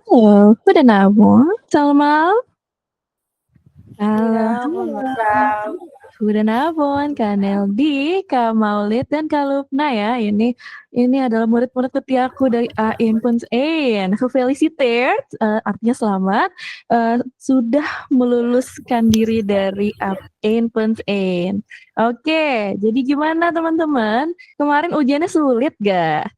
Halo, goedenavond allemaal. Halo Goedenavond halo. mevrouw. Goedenavond Kak Neldi, Kak Maulid, dan Kak Lubna ya. Ini adalah murid-murid setiaku dari A1.1. Gefeliciteerd, artinya selamat, sudah meluluskan diri dari A1.1. Oke, jadi gimana teman-teman? Kemarin ujiannya sulit gak?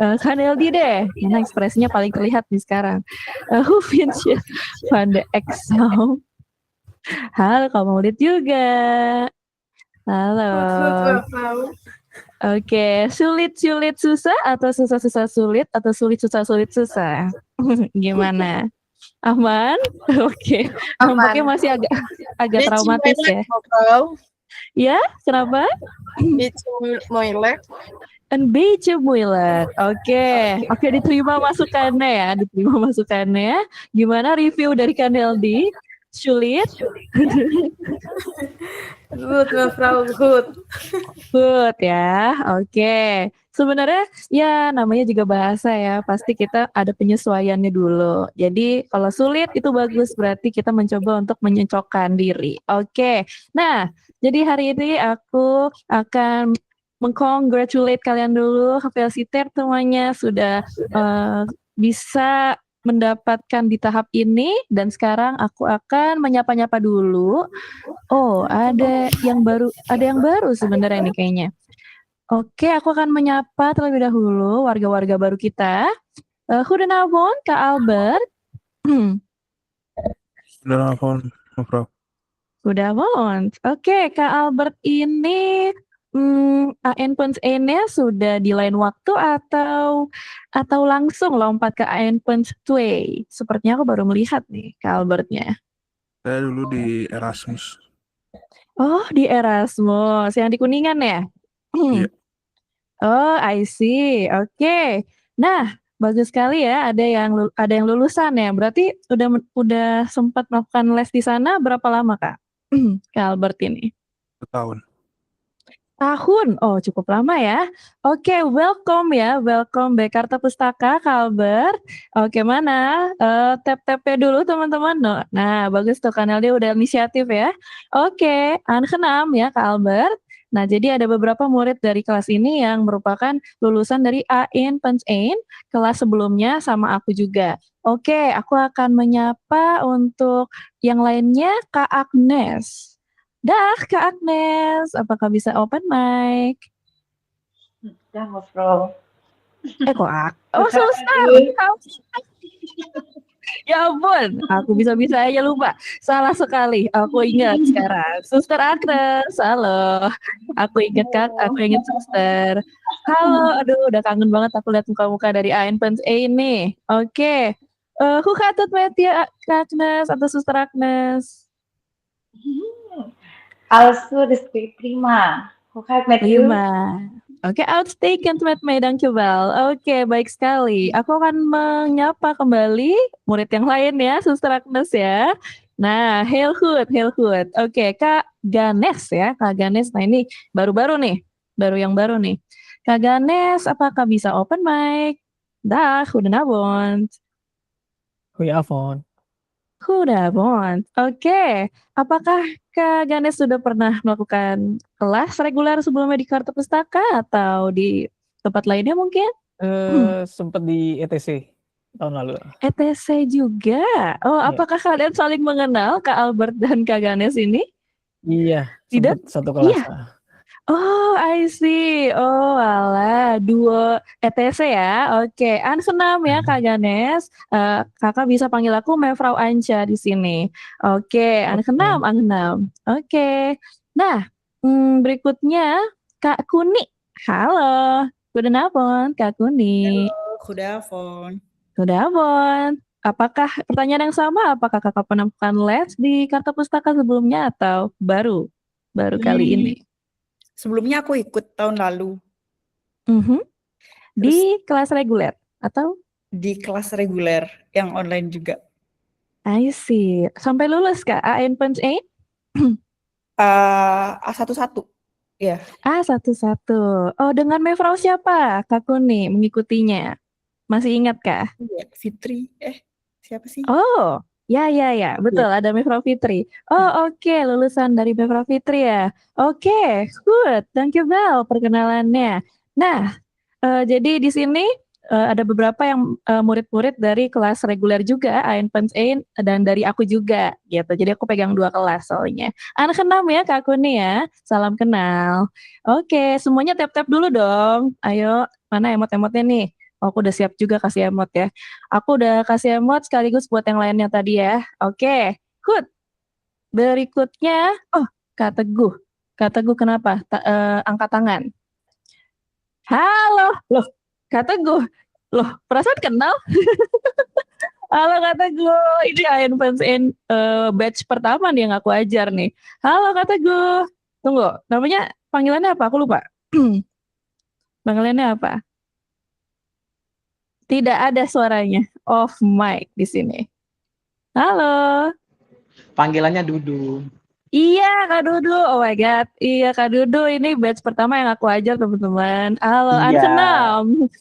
Kak Neldi deh, karena ekspresinya paling terlihat nih sekarang. Hoe vind je van de exam? Halo Kak Maulid juga. Halo. Goed mevrouw. Oke, sulit-sulit susah atau susah-susah sulit atau sulit susah sulit susah? Gimana? Aman? Oke, nampaknya Aman. masih agak Beetje traumatis moeilijk ya. mevrouw. Ya, kenapa? Beetje moeilijk. Een beetje moeilijk. Oke, diterima masukannya ya, diterima masukannya. Gimana review dari Kak Neldi? Sulit? Goed mevrouw, goed. Good ya, oke. Sebenarnya ya namanya juga bahasa ya, pasti kita ada penyesuaiannya dulu. Jadi kalau sulit itu bagus, berarti kita mencoba untuk menyocokkan diri. Oke, nah jadi hari ini aku akan mengcongratulate kalian dulu, feliciter semuanya sudah bisa mendapatkan di tahap ini, dan sekarang aku akan menyapa-nyapa dulu. Oh, ada yang baru sebenarnya nih kayaknya. Oke, aku akan menyapa terlebih dahulu warga-warga baru kita. Goedenavond, Kak Albert. Goedenavond, mevrouw. Goedenavond. Oke, Kak Albert ini AN.1-nya sudah di lain waktu atau langsung lompat ke AN.2? Sepertinya aku baru melihat nih Kak Albertnya. Saya dulu di Erasmus. Oh, di Erasmus, yang di Kuningan ya? Iya. Oh, I see. Oke. Nah, bagus sekali ya ada yang lulusan ya. Berarti udah sempat melakukan les di sana berapa lama, Kak? Kak Albert ini. Setahun. Tahun? Oh, cukup lama ya. Oke, welcome ya. Welcome back Karta Pustaka, Kak Albert. Oke, mana? Tap-tapnya dulu teman-teman. Nah, bagus tuh kanal dia udah inisiatif ya. Oke, aangenaam ya Kak Albert. Nah, jadi ada beberapa murid dari kelas ini yang merupakan lulusan dari A1.1 kelas sebelumnya sama aku juga. Oke, aku akan menyapa untuk yang lainnya Kak Agnes. Dah, Kak Agnes, apakah bisa open mic? Ya, mevrouw. Oh, suster. Ya ampun, aku bisa-bisa aja lupa. Salah sekali, aku ingat sekarang. Suster Agnes, halo. Aku ingat Kak, aku ingat suster. Halo, aduh udah kangen banget aku lihat muka-muka dari AN.1 ini. Oke, hoe gaat het met je, Kak Agnes atau suster Agnes? Alles goed, is prima. Hoe gaat het met u? Prima. Oke, uitstekend met mij, dankjewel. Oke, baik sekali. Aku akan menyapa kembali murid yang lain ya, Suster Agnes ya. Nah, heel goed, heel goed. Oke, Kak Ganes ya, Kak Ganes. Nah ini baru-baru nih, yang baru nih. Kak Ganes, apakah bisa open mic? Dag, goedenavond. Goedenavond. Goedenavond. Oke, apakah Kak Ganes sudah pernah melakukan kelas reguler sebelumnya di Kartu Pustaka atau di tempat lainnya mungkin? Sempat di ETC tahun lalu. ETC juga? Oh, Iya. apakah kalian saling mengenal Kak Albert dan Kak Ganes ini? Iya, Tidak? sempat satu kelas. Iya. Oh, I see. Oh, alah, duo ETC ya. Oke, aangenaam ya Kak Ganes. Kakak bisa panggil aku Mevrouw Anca di sini. Oke, aangenaam, aangenaam. Oke. Nah, berikutnya Kak Kuni. Halo. Goedenavond, Kak Kuni. Halo, goedenavond. Goedenavond. Apakah pertanyaan yang sama? Apakah kakak pernah melakukan les di Karta Pustaka sebelumnya atau baru kali ini? Sebelumnya aku ikut tahun lalu. Di kelas reguler atau? Di kelas reguler yang online juga. I see. Sampai lulus Kak AN.1? A11. Ya. A11. Oh, dengan Mevrouw siapa Kak Kuni mengikutinya? Masih ingat kah? Iya, Fitri. Siapa sih? Oh, ya, betul ada Mifra Fitri. Oh, oke, lulusan dari Mifra Fitri ya. Oke, good. Thank you Bel perkenalannya. Nah, jadi di sini ada beberapa yang murid-murid dari kelas reguler juga, Ain Pensain dan dari aku juga gitu. Jadi aku pegang 2 kelas soalnya. Anak keenam ya Kak Kuni ya. Salam kenal. Oke, semuanya tap-tap dulu dong. Ayo, mana emot-emotnya nih? Oh, aku udah siap juga kasih emot ya. Aku udah kasih emot sekaligus buat yang lainnya tadi ya. Oke, good. Berikutnya, oh, Kak Teguh. Kak Teguh kenapa? Angkat tangan. Halo, loh, Kak Teguh. Loh, perasaan kenal? Halo Kak Teguh, ini Ayan Fans in batch pertama nih yang aku ajar nih. Halo Kak Teguh. Tunggu, namanya panggilannya apa? Aku lupa. Panggilannya apa? Tidak ada suaranya. Off mic di sini. Halo. Panggilannya Dudu. Iya Kak Dudu, oh my god, iya Kak Dudu ini batch pertama yang aku ajar teman-teman. Halo, Iya.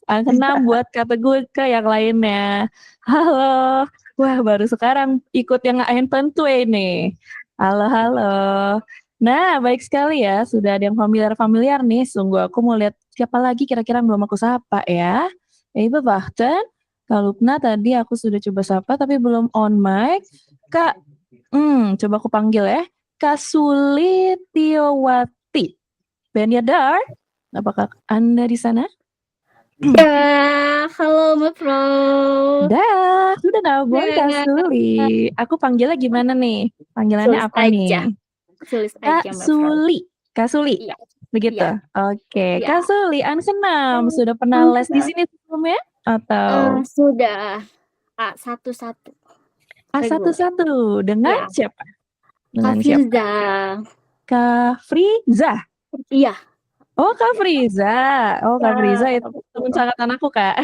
Ankenam buat kategori ke yang lainnya. Halo, wah baru sekarang ikut yang Ain Pentue ini. Halo. Nah baik sekali ya, sudah ada yang familiar nih. Sungguh aku mau lihat siapa lagi kira-kira yang belum aku sapa ya. Ibu Bahten, Kak Lupna tadi aku sudah coba sapa tapi belum on mic. Kak, coba aku panggil ya. Kak Sulitiowati. Beniadar, apakah Anda di sana? Ya, halo Mbak Pro. Dah, sudah nabung Kak Dah. Suli. Aku panggilnya gimana nih? Panggilannya Tulis apa aja. nih? Tulis Kak aja Mbak Pro. Suli. Kak Suli. Iya. Begitu. Iya. Oke, Iya. Kak Suli, Ansenam sudah pernah les di sini sebelumnya atau Sudah A11 A11 dengan Iya. siapa? Kak Dengan siapa? Firza. Kak Friza. Iya. Oh, Kak Friza. Oh, Kak Friza itu teman sangkatan aku, Kak.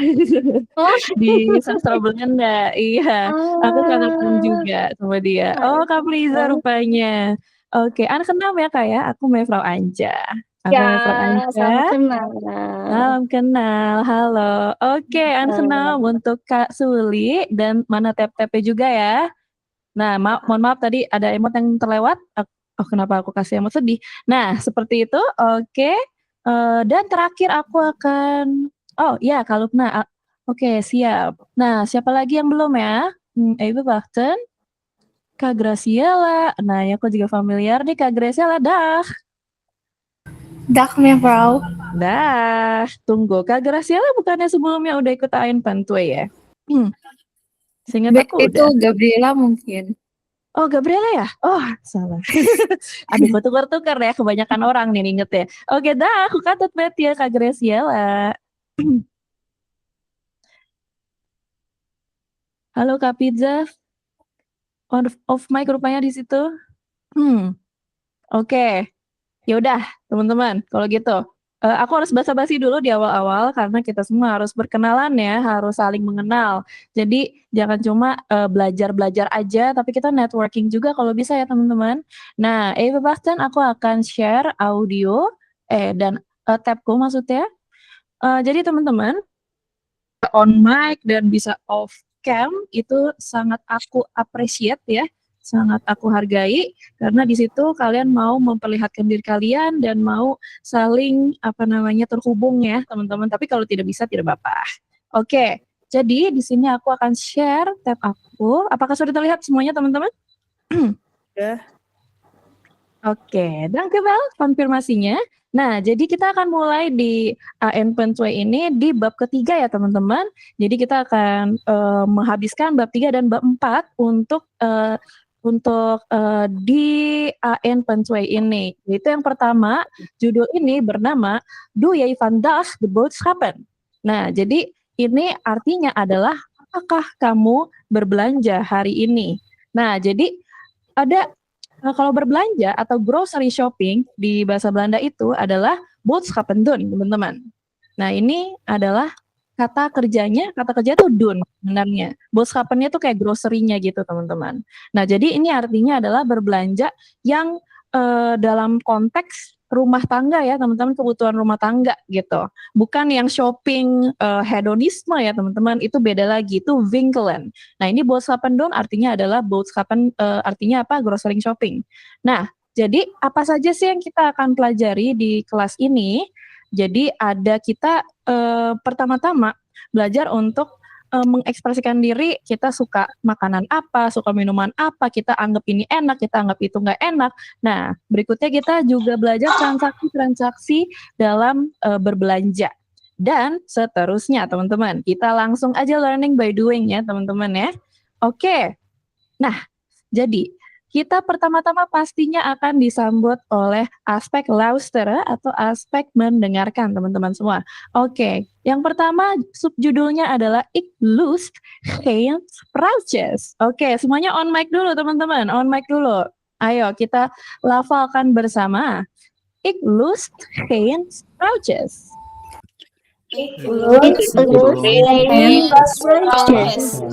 Oh. Di sastra Belanda. Iya, aku sangkatan juga sama dia. Oh, Kak Friza rupanya. Oke, anak kenal ya, Kak ya? Aku Mevrouw Anja. Aku Mevrouw Anja. Salam kenal. Salam kenal, halo. Oke, anak kenal untuk Kak Suli dan mana tap-tapnya juga ya. Nah, mohon maaf tadi ada emot yang terlewat. Oh, kenapa aku kasih emot sedih? Nah, seperti itu. Oke. Dan terakhir aku akan, oh ya Kak Lupna. Oke, siap. Nah, siapa lagi yang belum ya? Ibu Bahten, Kak Graciela. Nah, ya aku juga familiar nih Kak Graciela. Dah. Mbak. Dah. Tunggu, Kak Graciela bukannya sebelumnya udah ikut Ain Pantue ya? Seingat aku Itu udah. Gabriela mungkin. Oh, Gabriela ya? Oh, salah. Aduh, tukar-tukar ya. Kebanyakan orang nih inget ya. Oke, dah. Aku catat berarti ya, Kak Graciela. Halo, Kak Pizza. Off mic rupanya di situ. Oke. Ya udah, teman-teman. Kalau gitu, aku harus basa-basi dulu di awal-awal karena kita semua harus berkenalan ya, harus saling mengenal. Jadi jangan cuma belajar-belajar aja, tapi kita networking juga kalau bisa ya teman-teman. Nah, bahkan aku akan share audio dan tabku maksudnya. Jadi teman-teman on mic dan bisa off cam itu sangat aku appreciate ya. Sangat aku hargai karena di situ kalian mau memperlihatkan diri kalian dan mau saling terhubung ya teman-teman. Tapi kalau tidak bisa tidak apa-apa. Oke, jadi di sini aku akan share tab aku. Apakah sudah terlihat semuanya teman-teman? Sudah. Oke, dankjewel konfirmasinya. Nah, jadi kita akan mulai di AN Pentue ini di bab ketiga ya teman-teman. Jadi kita akan menghabiskan bab 3 dan bab 4 untuk di AN Pentue ini. Yaitu yang pertama, judul ini bernama Do Jij Vandaag de Boodschappen? Nah, jadi ini artinya adalah apakah kamu berbelanja hari ini? Nah, jadi ada kalau berbelanja atau grocery shopping di bahasa Belanda itu adalah boodschappen doen, teman-teman. Nah, ini adalah kata kerja itu doen sebenarnya. Boodschappennya tuh kayak grocery-nya gitu, teman-teman. Nah, jadi ini artinya adalah berbelanja yang dalam konteks rumah tangga ya teman-teman, kebutuhan rumah tangga gitu. Bukan yang shopping hedonisme ya teman-teman, itu beda lagi, itu winkelen. Nah ini boodschappen artinya adalah boodschappen artinya apa? Grocery shopping. Nah jadi apa saja sih yang kita akan pelajari di kelas ini? Jadi ada kita pertama-tama belajar untuk mengekspresikan diri, kita suka makanan apa, suka minuman apa, kita anggap ini enak, kita anggap itu nggak enak. Nah, berikutnya kita juga belajar transaksi-transaksi dalam berbelanja. Dan seterusnya, teman-teman. Kita langsung aja learning by doing ya, teman-teman ya. Oke. Nah, jadi kita pertama-tama pastinya akan disambut oleh aspek luisteren atau aspek mendengarkan, teman-teman semua. Oke, yang pertama subjudulnya adalah Ik lust geen spruitjes. Oke, semuanya on mic dulu, teman-teman. On mic dulu. Ayo, kita lafalkan bersama. Ik lust geen spruitjes. Ik lust geen spruitjes.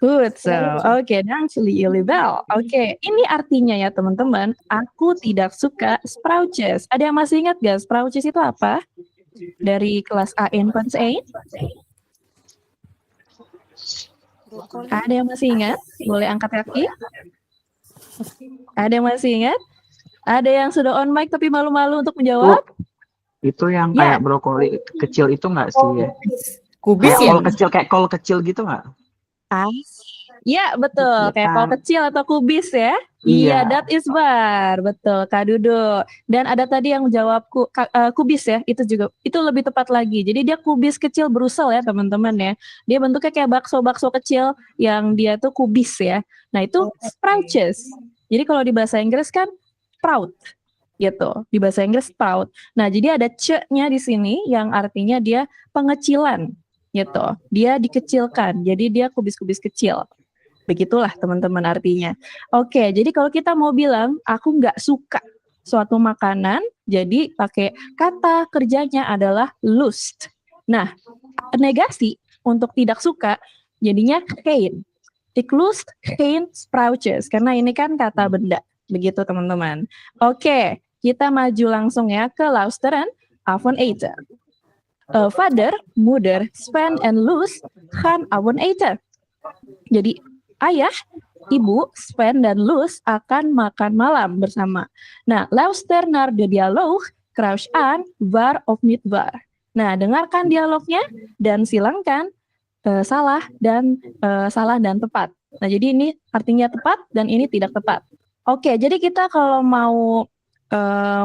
Good, so oke, dankjewel jullie wel. Oke, ini artinya ya teman-teman, aku tidak suka spruitjes. Ada yang masih ingat gak spruitjes itu apa? Dari kelas A1.1? Ada yang masih ingat? Boleh angkat kaki? Ada yang masih ingat? Ada yang sudah on mic tapi malu-malu untuk menjawab? Itu yang Ya. kayak brokoli kecil itu nggak sih ya? Kubis Kayak ya? kol kecil, kayak kol kecil gitu nggak? Ya betul, Iya kayak kan? kol kecil atau kubis ya. Iya, that is bar, betul, Kak Dudu. Dan ada tadi yang jawab kubis ya, itu juga, itu lebih tepat lagi. Jadi dia kubis kecil Brusel ya teman-teman ya. Dia bentuknya kayak bakso-bakso kecil yang dia tuh kubis ya. Nah itu sprouches. Jadi kalau di bahasa Inggris kan sprout gitu. Di bahasa Inggris sprout. Nah jadi ada c-nya di sini yang artinya dia pengecilan gitu. Dia dikecilkan, jadi dia kubis-kubis kecil. Begitulah teman-teman artinya. Oke, jadi kalau kita mau bilang aku nggak suka suatu makanan, jadi pakai kata kerjanya adalah lust. Nah, negasi untuk tidak suka jadinya geen. Ik lust geen spruitjes, karena ini kan kata benda. Begitu teman-teman. Oke, kita maju langsung ya ke luisteren, avondeten. Vader, moeder, Sven, en Loes gaan avondeten. Jadi ayah, ibu, Sven, dan Loes akan makan malam bersama. Nah, luister naar de dialoog, kruis aan, waar of niet waar. Nah, dengarkan dialognya dan silangkan salah dan tepat. Nah, jadi ini artinya tepat dan ini tidak tepat. Oke, jadi kita kalau mau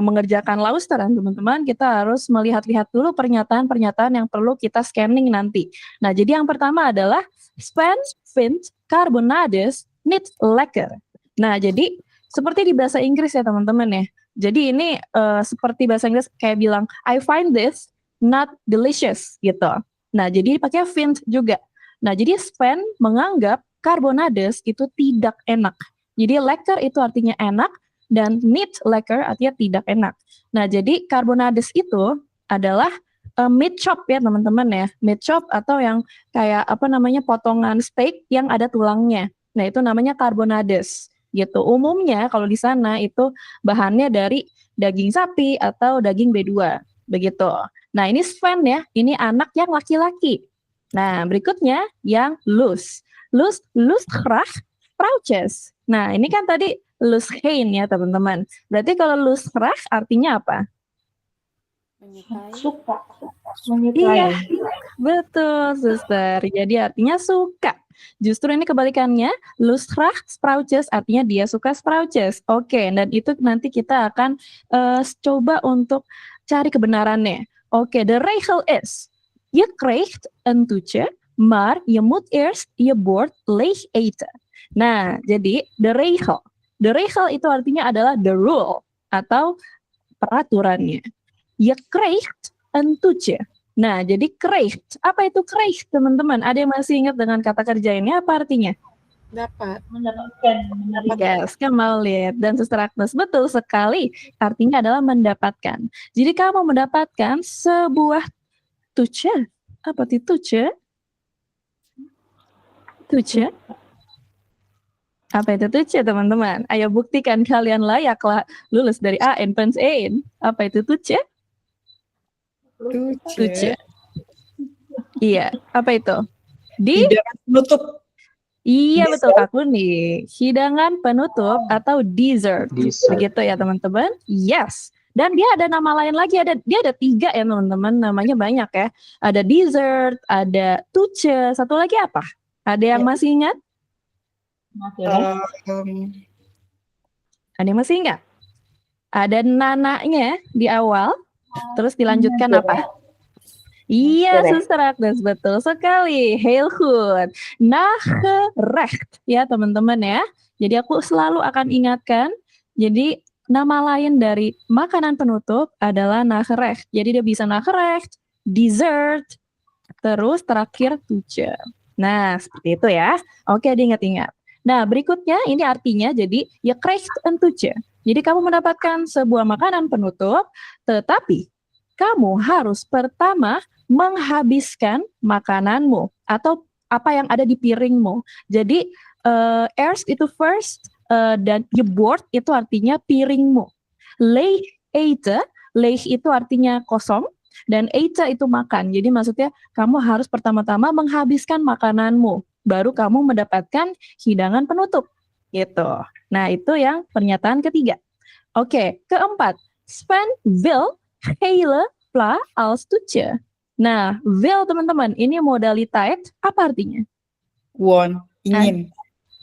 mengerjakan luisteren teman-teman, kita harus melihat-lihat dulu pernyataan-pernyataan yang perlu kita scanning nanti. Nah, jadi yang pertama adalah Sven vindt carbonades niet lekker. Nah, jadi seperti di bahasa Inggris ya teman-teman ya. Jadi ini seperti bahasa Inggris kayak bilang I find this not delicious gitu. Nah, jadi pakai vindt juga. Nah, jadi Sven menganggap carbonades itu tidak enak. Jadi lekker itu artinya enak, dan niet lekker artinya tidak enak. Nah, jadi carbonades itu adalah meat chop ya teman-teman ya. Meat chop atau yang kayak apa namanya potongan steak yang ada tulangnya. Nah, itu namanya carbonades gitu. Umumnya kalau di sana itu bahannya dari daging sapi atau daging B2 begitu. Nah, ini Sven ya, ini anak yang laki-laki. Nah, berikutnya yang Loes. Loes graag spruitjes. Nah, ini kan tadi lust geen ya teman-teman. Berarti kalau lust graag artinya apa? Suka. Iya, betul suster. Jadi artinya suka. Justru ini kebalikannya, lust graag spruitjes artinya dia suka spruitjes. Oke, dan itu nanti kita akan coba untuk cari kebenarannya. Oke, de regel is, je krijgt een toetje, maar je moet eerst je bord leeg eten. Nah, jadi de regel. The regel itu artinya adalah the rule atau peraturannya. Je krijgt een toetje. Nah, jadi krijgt. Apa itu krijgt, teman-teman? Ada yang masih ingat dengan kata kerja ini? Apa artinya? Dapat. Mendapatkan. Yes, kembali. Dan Suster Agnes, betul sekali. Artinya adalah mendapatkan. Jadi kamu mendapatkan sebuah toetje. Apa itu toetje? Toetje? Apa itu tuce, teman-teman? Ayo buktikan kalian layaklah lulus dari AN Pens Ein. Apa itu tuce? Tuce. Iya, apa itu? Hidangan penutup. Iya betul Kak Kuni. Hidangan penutup atau dessert. Dessert. Begitu ya teman-teman. Yes. Dan dia ada nama lain lagi. Dia ada 3 ya teman-teman. Namanya banyak ya. Ada dessert, ada tuce. Satu lagi apa? Ada yang masih ingat? Masih ingat? Ada yang masih ingat? Ada nananya di awal. Terus dilanjutkan apa? Iya, Suster Agnes, betul sekali. Heel goed. Nagerecht. Ya, teman-teman ya. Jadi aku selalu akan ingatkan. Jadi nama lain dari makanan penutup adalah nagerecht. Jadi dia bisa nagerecht, dessert, terus terakhir tuce. Nah, seperti itu ya. Oke, diingat-ingat. Nah, berikutnya ini artinya jadi je krijgt een tuce. Jadi kamu mendapatkan sebuah makanan penutup, tetapi kamu harus pertama menghabiskan makananmu atau apa yang ada di piringmu. Jadi eerst itu first dan je bord itu artinya piringmu. Leeg eten, leeg itu artinya kosong dan eten itu makan. Jadi maksudnya kamu harus pertama-tama menghabiskan makananmu, baru kamu mendapatkan hidangan penutup. Gitu. Nah, itu yang pernyataan ketiga. Oke, keempat. Sven wil hele pla als tuce. Nah, wil teman-teman, ini modalitas apa artinya? Ingin.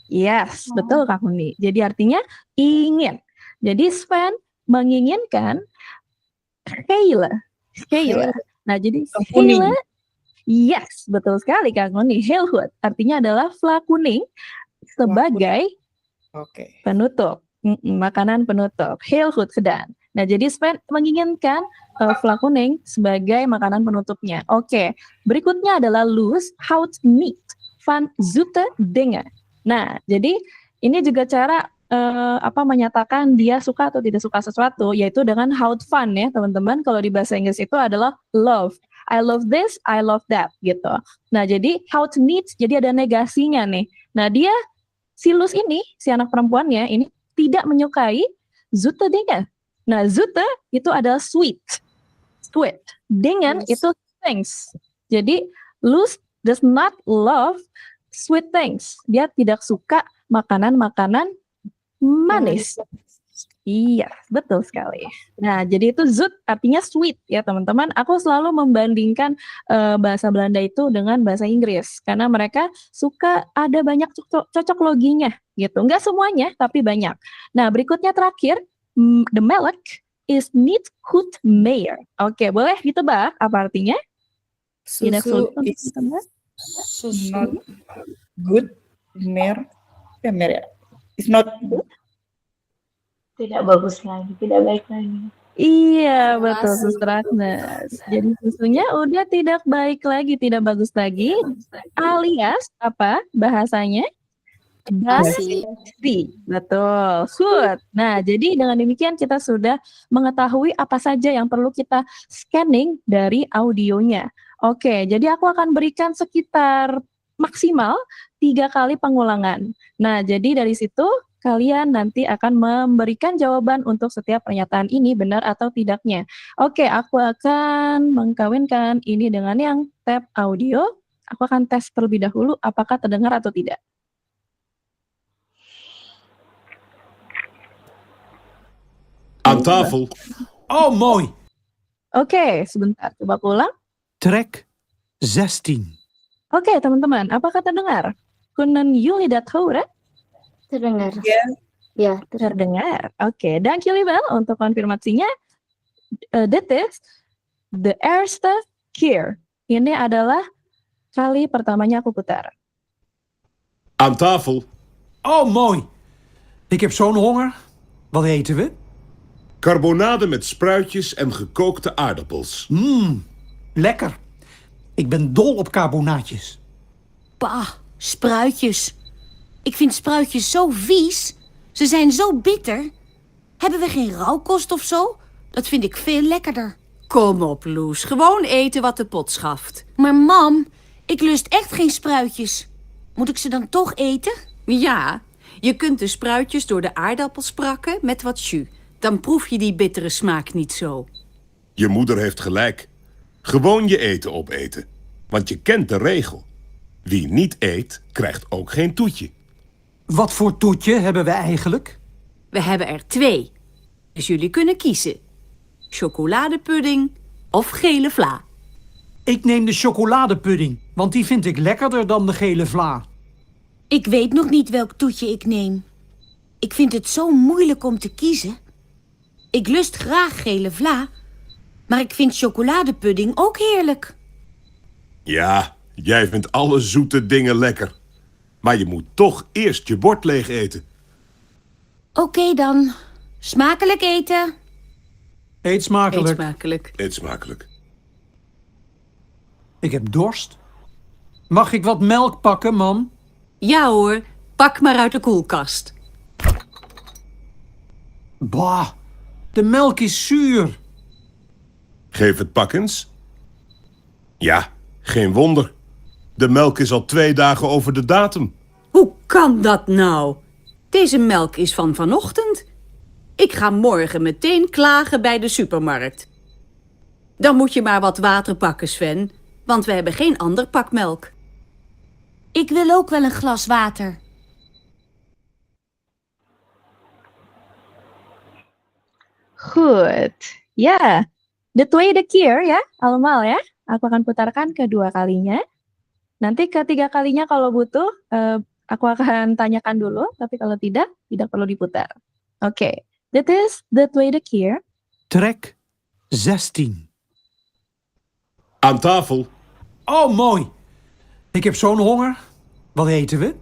Yes, betul Kak Kuni. Jadi artinya ingin. Jadi Sven menginginkan hele. Nah, jadi kuning. hele. Yes, betul sekali Kak Kuni. Heel goed. Artinya adalah vla kuning sebagai Oke. penutup. Makanan penutup. Heel goed gedaan. Nah, jadi Sven menginginkan vla kuning sebagai makanan penutupnya. Oke, berikutnya adalah Loes houdt niet van zoete dingen. Nah, jadi ini juga cara menyatakan dia suka atau tidak suka sesuatu, yaitu dengan houdt van ya, teman-teman. Kalau di bahasa Inggris itu adalah love. I love this, I love that, gitu. Nah, jadi houdt niet, jadi ada negasinya nih. Nah, dia, si Loes ini, si anak perempuannya, ini tidak menyukai zoete dingen. Nah, zoete itu adalah sweet. Dengan itu things. Jadi, Loes does not love sweet things. Dia tidak suka makanan-makanan manis. Iya, betul sekali. Nah, jadi itu zoet artinya sweet ya teman-teman. Aku selalu membandingkan bahasa Belanda itu dengan bahasa Inggris. Karena mereka suka ada banyak cocok loginya gitu. Enggak semuanya, tapi banyak. Nah, berikutnya terakhir, the melk is niet goed meer. Oke, boleh ditebak apa artinya? Tidak Susu sulit untuk is ditebak. not good. Mer ya. It's not good. Tidak bagus lagi, tidak baik lagi. Iya, betul Suster Agnes. Jadi susunya udah tidak baik lagi, tidak bagus lagi. Alias apa bahasanya? Basi. Betul. Good. Nah, jadi dengan demikian kita sudah mengetahui apa saja yang perlu kita scanning dari audionya. Oke, jadi aku akan berikan sekitar maksimal 3 kali pengulangan. Nah, jadi dari situ kalian nanti akan memberikan jawaban untuk setiap pernyataan ini benar atau tidaknya. Oke, aku akan mengkawinkan ini dengan yang tab audio. Aku akan tes terlebih dahulu apakah terdengar atau tidak. Aan tafel. Oh, mooi. Oke, sebentar. Coba aku ulang. Trek 16. Oke, teman-teman. Apakah terdengar? Kunnen jullie dat horen? Terdengar. Ya. Ya, Terdengar. Oke, dankjewel wel untuk konfirmasinya. Dit is de eerste keer. Ini adalah kali pertamanya aku putar. Aan tafel. Oh, mooi. Ik heb zo'n honger. Wat eten we? Carbonade met spruitjes en gekookte aardappels. Lekker. Ik ben dol op carbonaatjes. Bah, spruitjes. Ik vind spruitjes zo vies. Ze zijn zo bitter. Hebben we geen rauwkost of zo? Dat vind ik veel lekkerder. Kom op, Loes. Gewoon eten wat de pot schaft. Maar mam, ik lust echt geen spruitjes. Moet ik ze dan toch eten? Ja, Je kunt de spruitjes door de aardappels prakken met wat jus. Dan proef je die bittere smaak niet zo. Je moeder heeft gelijk. Gewoon je eten opeten. Want je kent de regel. Wie niet eet, krijgt ook geen toetje. Wat voor toetje hebben we eigenlijk? We hebben er 2. Dus jullie kunnen kiezen. Chocoladepudding of gele vla. Ik neem de chocoladepudding, want die vind ik lekkerder dan de gele vla. Ik weet nog niet welk toetje ik neem. Ik vind het zo moeilijk om te kiezen. Ik lust graag gele vla, maar ik vind chocoladepudding ook heerlijk. Ja, jij vindt alle zoete dingen lekker. Maar je moet toch eerst je bord leeg eten. Oké dan. Smakelijk eten. Eet smakelijk. Eet smakelijk. Eet smakelijk. Ik heb dorst. Mag ik wat melk pakken, mam? Ja hoor, pak maar uit de koelkast. Bah, de melk is zuur. Geef het pak eens. Ja, geen wonder. De melk is al 2 dagen over de datum. Hoe kan dat nou? Deze melk is van vanochtend. Ik ga morgen meteen klagen bij de supermarkt. Dan moet je maar wat water pakken, Sven, want we hebben geen ander pak melk. Ik wil ook wel een glas water. Goed. Ya, the tweede keer ya, allemaal ya. Aku akan putarkan kedua kalinya. Nanti ketiga kalinya kalau butuh, aku akan tanyakan dulu. Tapi kalau tidak perlu diputar. Oké, dit is de tweede keer. Trek 16. Aan tafel. Oh, mooi. Ik heb zo'n honger. Wat eten we?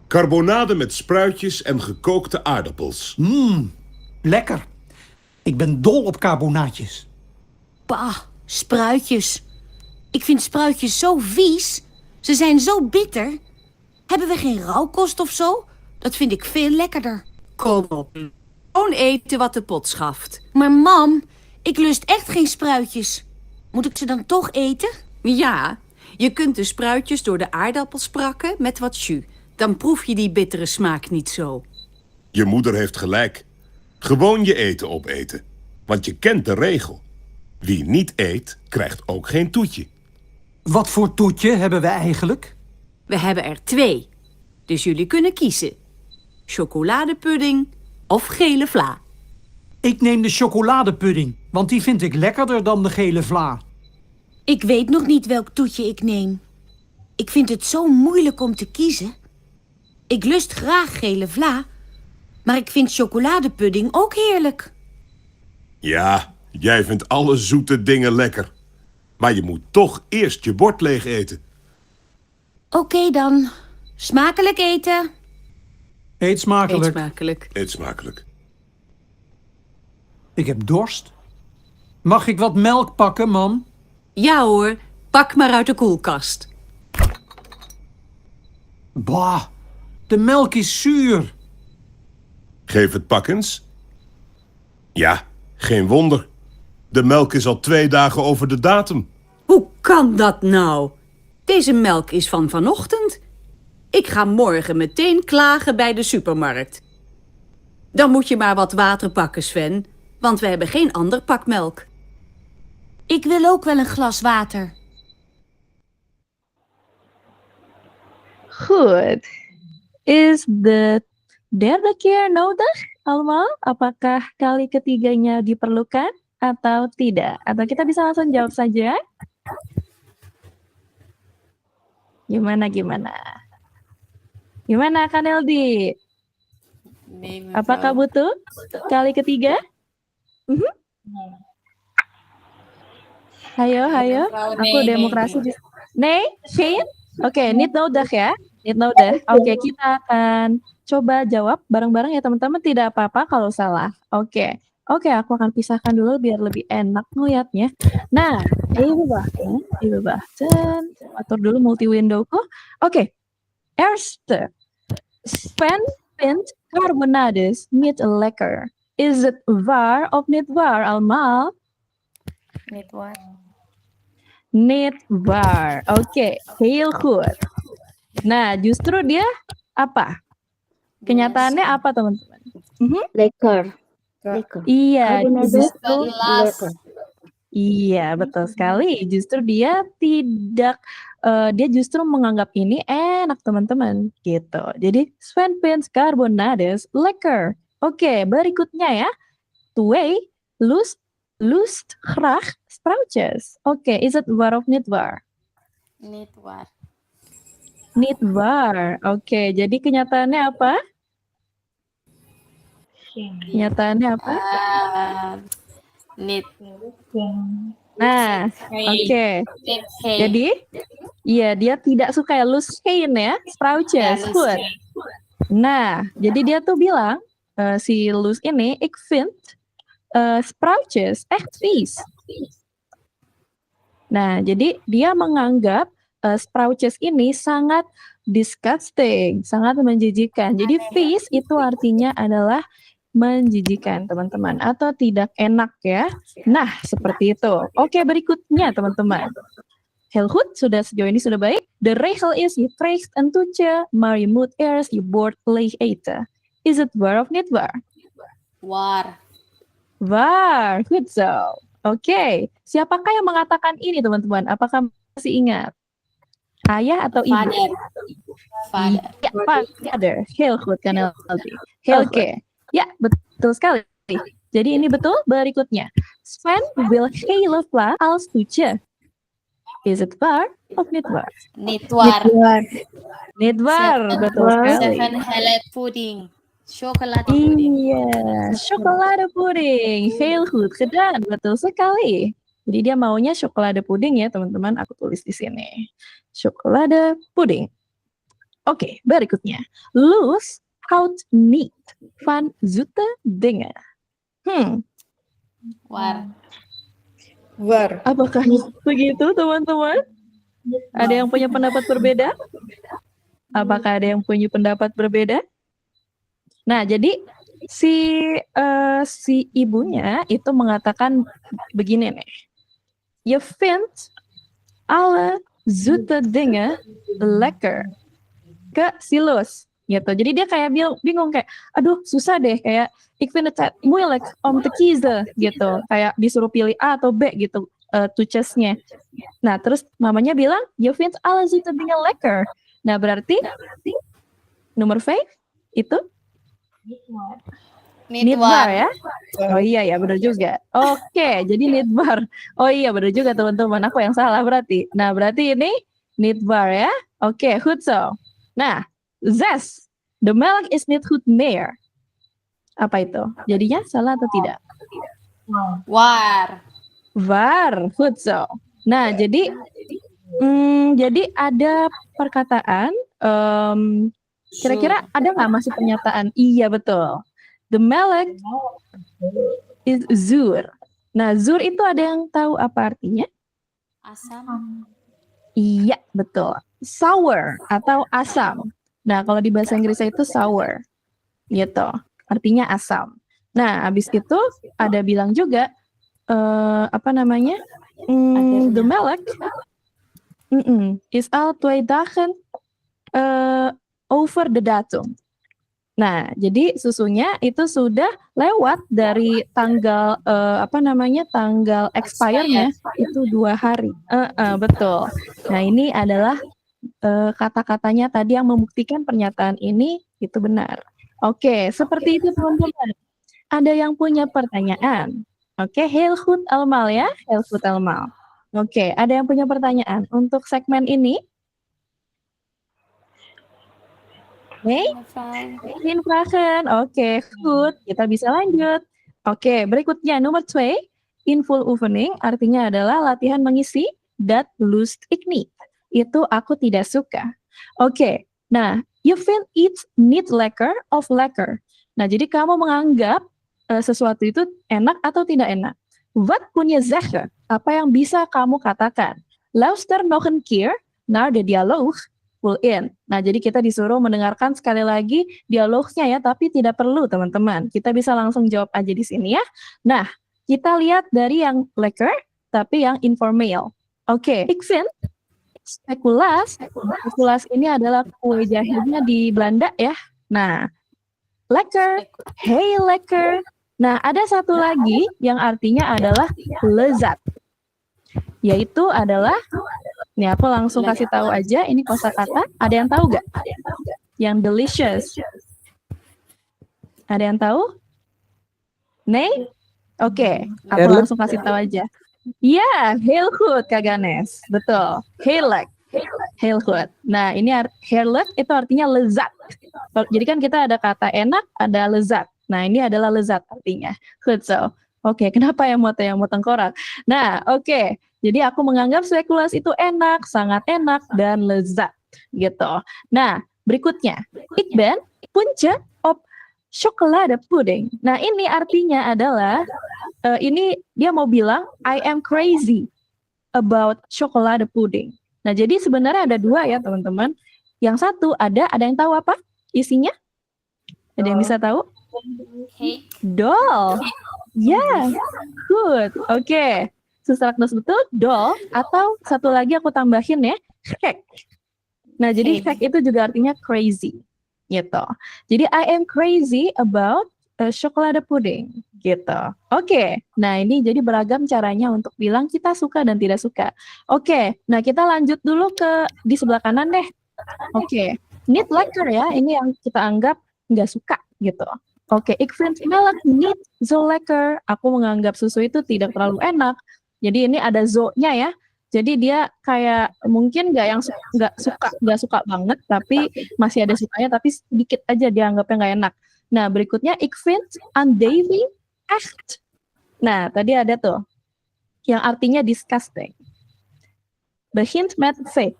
Carbonade met spruitjes en gekookte aardappels. Lekker. Ik ben dol op carbonaatjes. Bah, spruitjes. Ik vind spruitjes zo vies. Ze zijn zo bitter. Hebben we geen rauwkost of zo? Dat vind ik veel lekkerder. Kom op. Gewoon eten wat de pot schaft. Maar mam, ik lust echt geen spruitjes. Moet ik ze dan toch eten? Ja, je kunt de spruitjes door de aardappels prakken met wat jus. Dan proef je die bittere smaak niet zo. Je moeder heeft gelijk. Gewoon je eten opeten. Want je kent de regel. Wie niet eet, krijgt ook geen toetje. Wat voor toetje hebben we eigenlijk? We hebben er 2. Dus jullie kunnen kiezen. Chocoladepudding of gele vla. Ik neem de chocoladepudding, want die vind ik lekkerder dan de gele vla. Ik weet nog niet welk toetje ik neem. Ik vind het zo moeilijk om te kiezen. Ik lust graag gele vla, maar ik vind chocoladepudding ook heerlijk. Ja, jij vindt alle zoete dingen lekker. Maar je moet toch eerst je bord leeg eten. Oké dan. Smakelijk eten. Eet smakelijk. Eet smakelijk. Eet smakelijk. Ik heb dorst. Mag ik wat melk pakken, mam? Ja hoor, pak maar uit de koelkast. Bah, de melk is zuur. Geef het pak eens. Ja, geen wonder. De melk is al 2 dagen over de datum. Hoe kan dat nou? Deze melk is van vanochtend. Ik ga morgen meteen klagen bij de supermarkt. Dan moet je maar wat water pakken, Sven, want we hebben geen ander pak melk. Ik wil ook wel een glas water. Goed. Is de derde keer nodig allemaal? Apakah kali ketiganya diperlukan atau tidak? Atau kita bisa langsung jawab saja? Gimana? Gimana Kak Neldi? Apakah butuh kali ketiga? Hayo. Aku demokrasi. Nee, Shane? Oke, niet nodig ya. Niet nodig. Oke, kita akan coba jawab bareng-bareng ya teman-teman. Tidak apa-apa kalau salah. Oke, aku akan pisahkan dulu biar lebih enak ngeliatnya. Nah, even wachten. Atur dulu multi windowku. Oke, eerste. Sven vindt carbonades niet lekker. Is het waar of niet waar allemaal? Niet waar. Niet waar. Oke, heel goed. Nah, justru dia apa? Kenyataannya apa teman-teman? Lekker. Kak, Lekker. Iya, justru Lekker. iya betul sekali. Justru dia tidak, dia justru menganggap ini enak teman-teman, gitu. Jadi Sven vindt carbonades lekker. Oke, berikutnya ya. Twee lust graag sproutjes. Oke, is it waar of niet waar? Niet waar. Niet waar. Oke, jadi kenyataannya apa? Kenyataannya apa? Niet. Nah, oke. Jadi, iya dia tidak suka ya lustkijn ya, sproutjes. Goed. Nah, jadi dia tuh bilang si Lus ini, ik vind sproutjes echt vies. Nah, jadi dia menganggap sproutjes ini sangat disgusting, sangat menjijikan. Jadi vies itu artinya adalah menjijikan, teman-teman, atau tidak enak ya. Nah, seperti itu. Oke, berikutnya, teman-teman. Heel goed, sejauh ini sudah baik. De regel is, je krijgt een toetje, maar je moet eerst je bord leeg eten. Is it waar of niet waar? Waar. Waar, goed zo. Oke, siapakah yang mengatakan ini, teman-teman? Apakah masih ingat? Ayah atau ibu? Vader. Vader. Ya, vader. Heel goed, kan Elsie. Heel oke. Ya, betul sekali. Jadi ini betul. Berikutnya, Sven wil gele vla als toetje. Is it waar of niet waar? Niet waar. Niet waar, betul sekali. Seven hele pudding. Chocoladepudding. Iya, chocoladepudding. Heel goed gedaan, betul sekali. Jadi dia maunya chocoladepudding ya, teman-teman. Aku tulis di sini. Chocoladepudding. Oke, berikutnya. Loes houdt niet van zoete dingen. Waar. Waar. Apakah begitu, teman-teman? Ada yang punya pendapat berbeda? Apakah ada yang punya pendapat berbeda? Nah, jadi si ibunya itu mengatakan begini nih. Je vindt alle zoete dingen lekker. Ke si Loes gitu. Jadi dia kayak bingung kayak, aduh susah deh, kayak ik vind het moeilijk om te kiezen gitu. Kayak disuruh pilih A atau B gitu toetjesnya. Nah, terus mamanya bilang, je vindt alle zoete dingen lekker. Nah, berarti nomor 5 itu Niet waar waar. ya? Oh iya ya, benar juga. Oke, jadi niet waar. Oh iya, benar juga teman-teman. Aku yang salah berarti. Nah, berarti ini niet waar ya. Oke, goed zo. Nah, 6. The melk is niet goed meer. Apa itu? Jadinya salah atau tidak? Waar. Waar, goed zo. Nah, jadi ada perkataan, kira-kira ada nggak masih pernyataan? Iya, betul. The melk is zuur. Nah, zuur itu ada yang tahu apa artinya? Asam. Iya, betul. Sour atau asam. Nah, kalau di bahasa Inggrisnya itu sour. Gitu. Artinya asam. Nah, habis itu ada bilang juga apa namanya? The melk is al 2 dagen over the datum. Nah, jadi susunya itu sudah lewat dari tanggal tanggal expire-nya itu 2 hari. Betul. Nah, ini adalah kata-katanya tadi yang membuktikan pernyataan ini itu benar. Oke, seperti itu teman-teman. Ada yang punya pertanyaan? Oke, heel goed allemaal ya, heel goed allemaal. Oke, ada yang punya pertanyaan untuk segmen ini? Geen vragen. Oke, goed. Kita bisa lanjut. Oke, berikutnya nomor 2. Invul oefening artinya adalah latihan mengisi dat lust ik niet. Itu aku tidak suka. Oke, nah, je vindt iets niet lekker of lekker. Nah, jadi kamu menganggap sesuatu itu enak atau tidak enak. Wat kun je zeggen? Apa yang bisa kamu katakan? Luister nog een keer naar de dialoog. Full in. Nah, jadi kita disuruh mendengarkan sekali lagi dialognya ya, tapi tidak perlu teman-teman. Kita bisa langsung jawab aja di sini ya. Nah, kita lihat dari yang lekker, tapi yang informal. Oke, ik vind spekulas. Spekulas ini adalah kue jahenya di Belanda ya. Nah, lekker, hey lekker. Nah, ada satu lagi yang artinya adalah lezat. Yaitu adalah, nih aku langsung kasih tahu aja, ini kosakata. Ada yang tahu gak? Yang delicious. Ada yang tahu? Nih? Oke, aku Heerlijk. langsung kasih tahu aja. Ya, heel goed, Kak Ganes. Betul. Heerlijk. Heel goed. Nah, ini heerlijk itu artinya lezat. Jadi kan kita ada kata enak, ada lezat. Nah, ini adalah lezat artinya. Goed zo. Oke, kenapa yang mau tengkorak? Nah, oke. Jadi aku menganggap spekulus itu enak, sangat enak, dan lezat. Gitu. Nah, berikutnya. Ik ben puntje op chocoladepudding. Nah, ini artinya adalah, ini dia mau bilang, I am crazy about chocoladepudding. Nah, jadi sebenarnya ada dua ya, teman-teman. Yang satu ada yang tahu apa isinya? Ada yang bisa tahu? Doll. Ya, good. Oke. Susraknos betul, doll. Atau satu lagi aku tambahin ya, gek. Nah, jadi gek itu juga artinya crazy. Gitu. Jadi I am crazy about chocoladepudding. Gitu. Oke. Nah, ini jadi beragam caranya untuk bilang kita suka dan tidak suka. Oke. Nah, kita lanjut dulu ke di sebelah kanan deh. Oke. Niet lekker ya. Ini yang kita anggap nggak suka gitu. Oke. Ik vind melk niet zo lekker. Aku menganggap susu itu tidak terlalu enak. Jadi ini ada zo-nya ya. Jadi dia kayak mungkin nggak suka banget, tapi masih ada sukanya, tapi sedikit aja dia anggapnya nggak enak. Nah, berikutnya ik vind aandejing echt. Nah, tadi ada tuh yang artinya disgusting. Begint met V.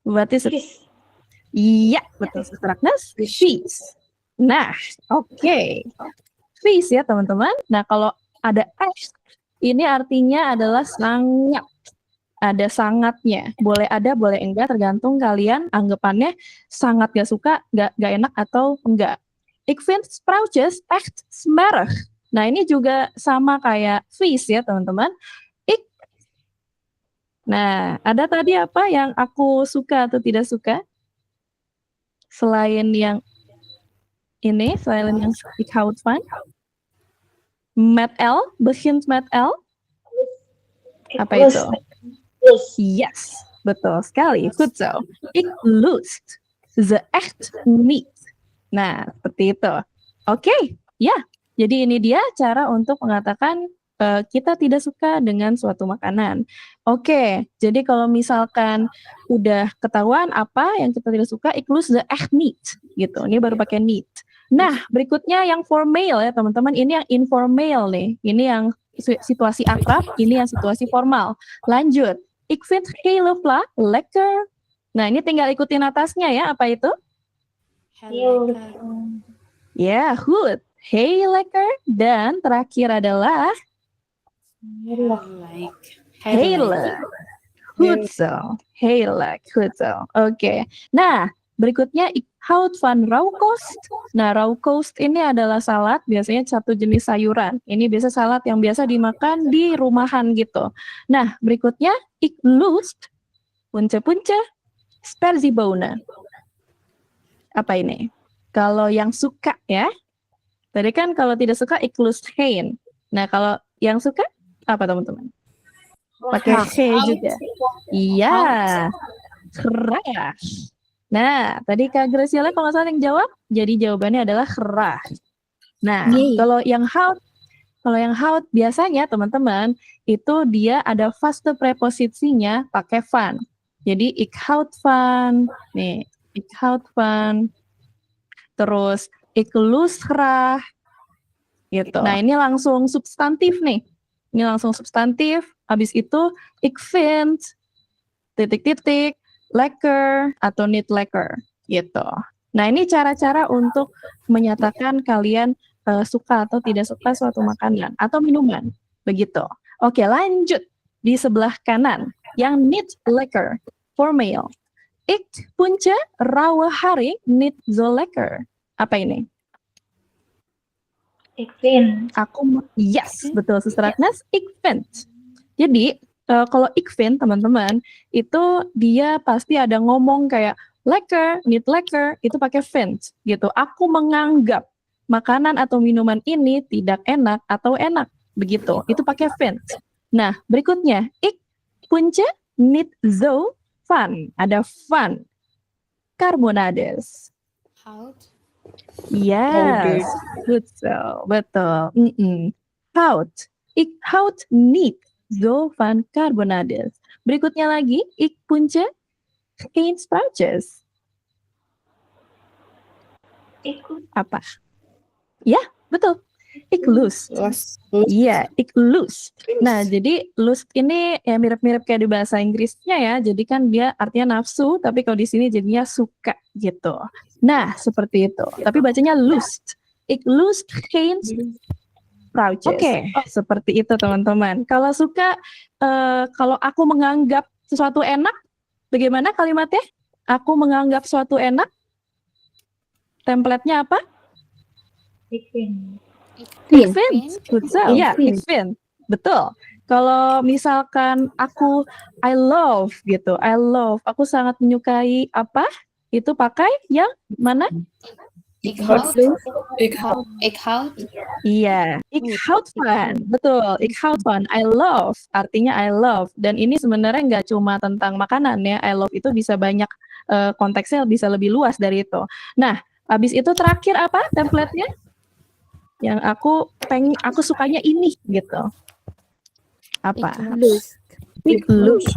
What is it? Iya, betul. Straknas, vies. Nah, oke. Vies ya, teman-teman. Nah, kalau ada echt, ini artinya adalah sangat. Ada sangatnya. Boleh ada, boleh enggak, tergantung kalian anggapannya sangat gak suka, gak enak atau enggak. Ik vind sproutjes echt smerig. Nah, ini juga sama kayak vies ya, teman-teman. Nah, ada tadi apa yang aku suka atau tidak suka? Selain yang ini, selain yang ik houd van. Met L, begint met L. Apa itu? Yes, betul sekali. Goed zo. Ik lust ze echt niet. Nah, seperti itu. Oke, ya. Jadi ini dia cara untuk mengatakan kita tidak suka dengan suatu makanan. Oke, jadi kalau misalkan udah ketahuan apa yang kita tidak suka, ik lust ze echt niet. Gitu, ini baru pakai niet. Nah, berikutnya yang formal ya teman-teman, ini yang informal nih. Ini yang situasi akrab, ini yang situasi formal. Lanjut, ik vind hele vla lekker. Nah, ini tinggal ikutin atasnya ya, apa itu? Ya, goed. Hey lekker. Dan terakhir adalah heerlijk. Goed zo. Heerlijk. Goed zo. Oke. Nah, berikutnya ik houd van rauwkost. Nah, rauwkost ini adalah salad, biasanya satu jenis sayuran. Ini biasa salad yang biasa dimakan di rumahan gitu. Nah, berikutnya ik lust punce-punce sperziebonen. Apa ini? Kalau yang suka ya. Tadi kan kalau tidak suka ik lust geen. Nah, kalau yang suka apa teman-teman? Pakai he juga. Iya. Graag. Nah, tadi Kak Graciela kalau nggak salah yang jawab, jadi jawabannya adalah graag. Nah, kalau yang hout biasanya teman-teman itu dia ada vaste preposisinya pakai van. Jadi ik houd van, nih, ik houd van. Terus ik lust graag. Gitu. Nah, ini langsung substantif nih. Ini langsung substantif. Habis itu ik vind titik-titik lekker atau niet lekker gitu. Nah, ini cara-cara untuk menyatakan kalian suka atau tidak suka suatu makanan atau minuman. Begitu. Oke, lanjut di sebelah kanan. Yang niet lekker, formal. Ik punce rauwe haring niet zo lekker. Apa ini? Ik vind. Yes, betul. Sustratnas, ik vind. Jadi, kalau ik vind, teman-teman, itu dia pasti ada ngomong kayak, Lekker, niet lekker, itu pakai vind gitu. Aku menganggap makanan atau minuman ini tidak enak atau enak. Begitu, itu pakai vind. Nah, berikutnya, ik puntje niet zo van. Ada van. Carbonades. Hout. Yes, good so, betul. Hout. Ik houd niet zo van carbonades. Berikutnya lagi, ik puntje geen spruitjes. Ikut. Apa? Ya, betul. Ik lust. Iya, ik lust. Nah, jadi lust ini ya mirip-mirip kayak di bahasa Inggrisnya ya. Jadi kan dia artinya nafsu, tapi kalau di sini jadinya suka gitu. Nah, seperti itu. Tapi bacanya lust. Ik lust geen spruitjes. Oke, seperti itu teman-teman. Kalau suka, kalau aku menganggap sesuatu enak, bagaimana kalimatnya? Aku menganggap sesuatu enak. Template-nya apa? Ik vind. Ik vind. Good so. Ik Ya, ik vind. Betul. Kalau misalkan aku I love gitu. I love. Aku sangat menyukai apa? Itu pakai yang mana? Ik houd. Iya, ik houd van. Betul, ik houd van. I love. Artinya I love. Dan ini sebenarnya nggak cuma tentang makanan ya. I love itu bisa banyak konteksnya bisa lebih luas dari itu. Nah, habis itu terakhir apa template-nya? Yang aku sukanya ini gitu. Apa? Ik lust.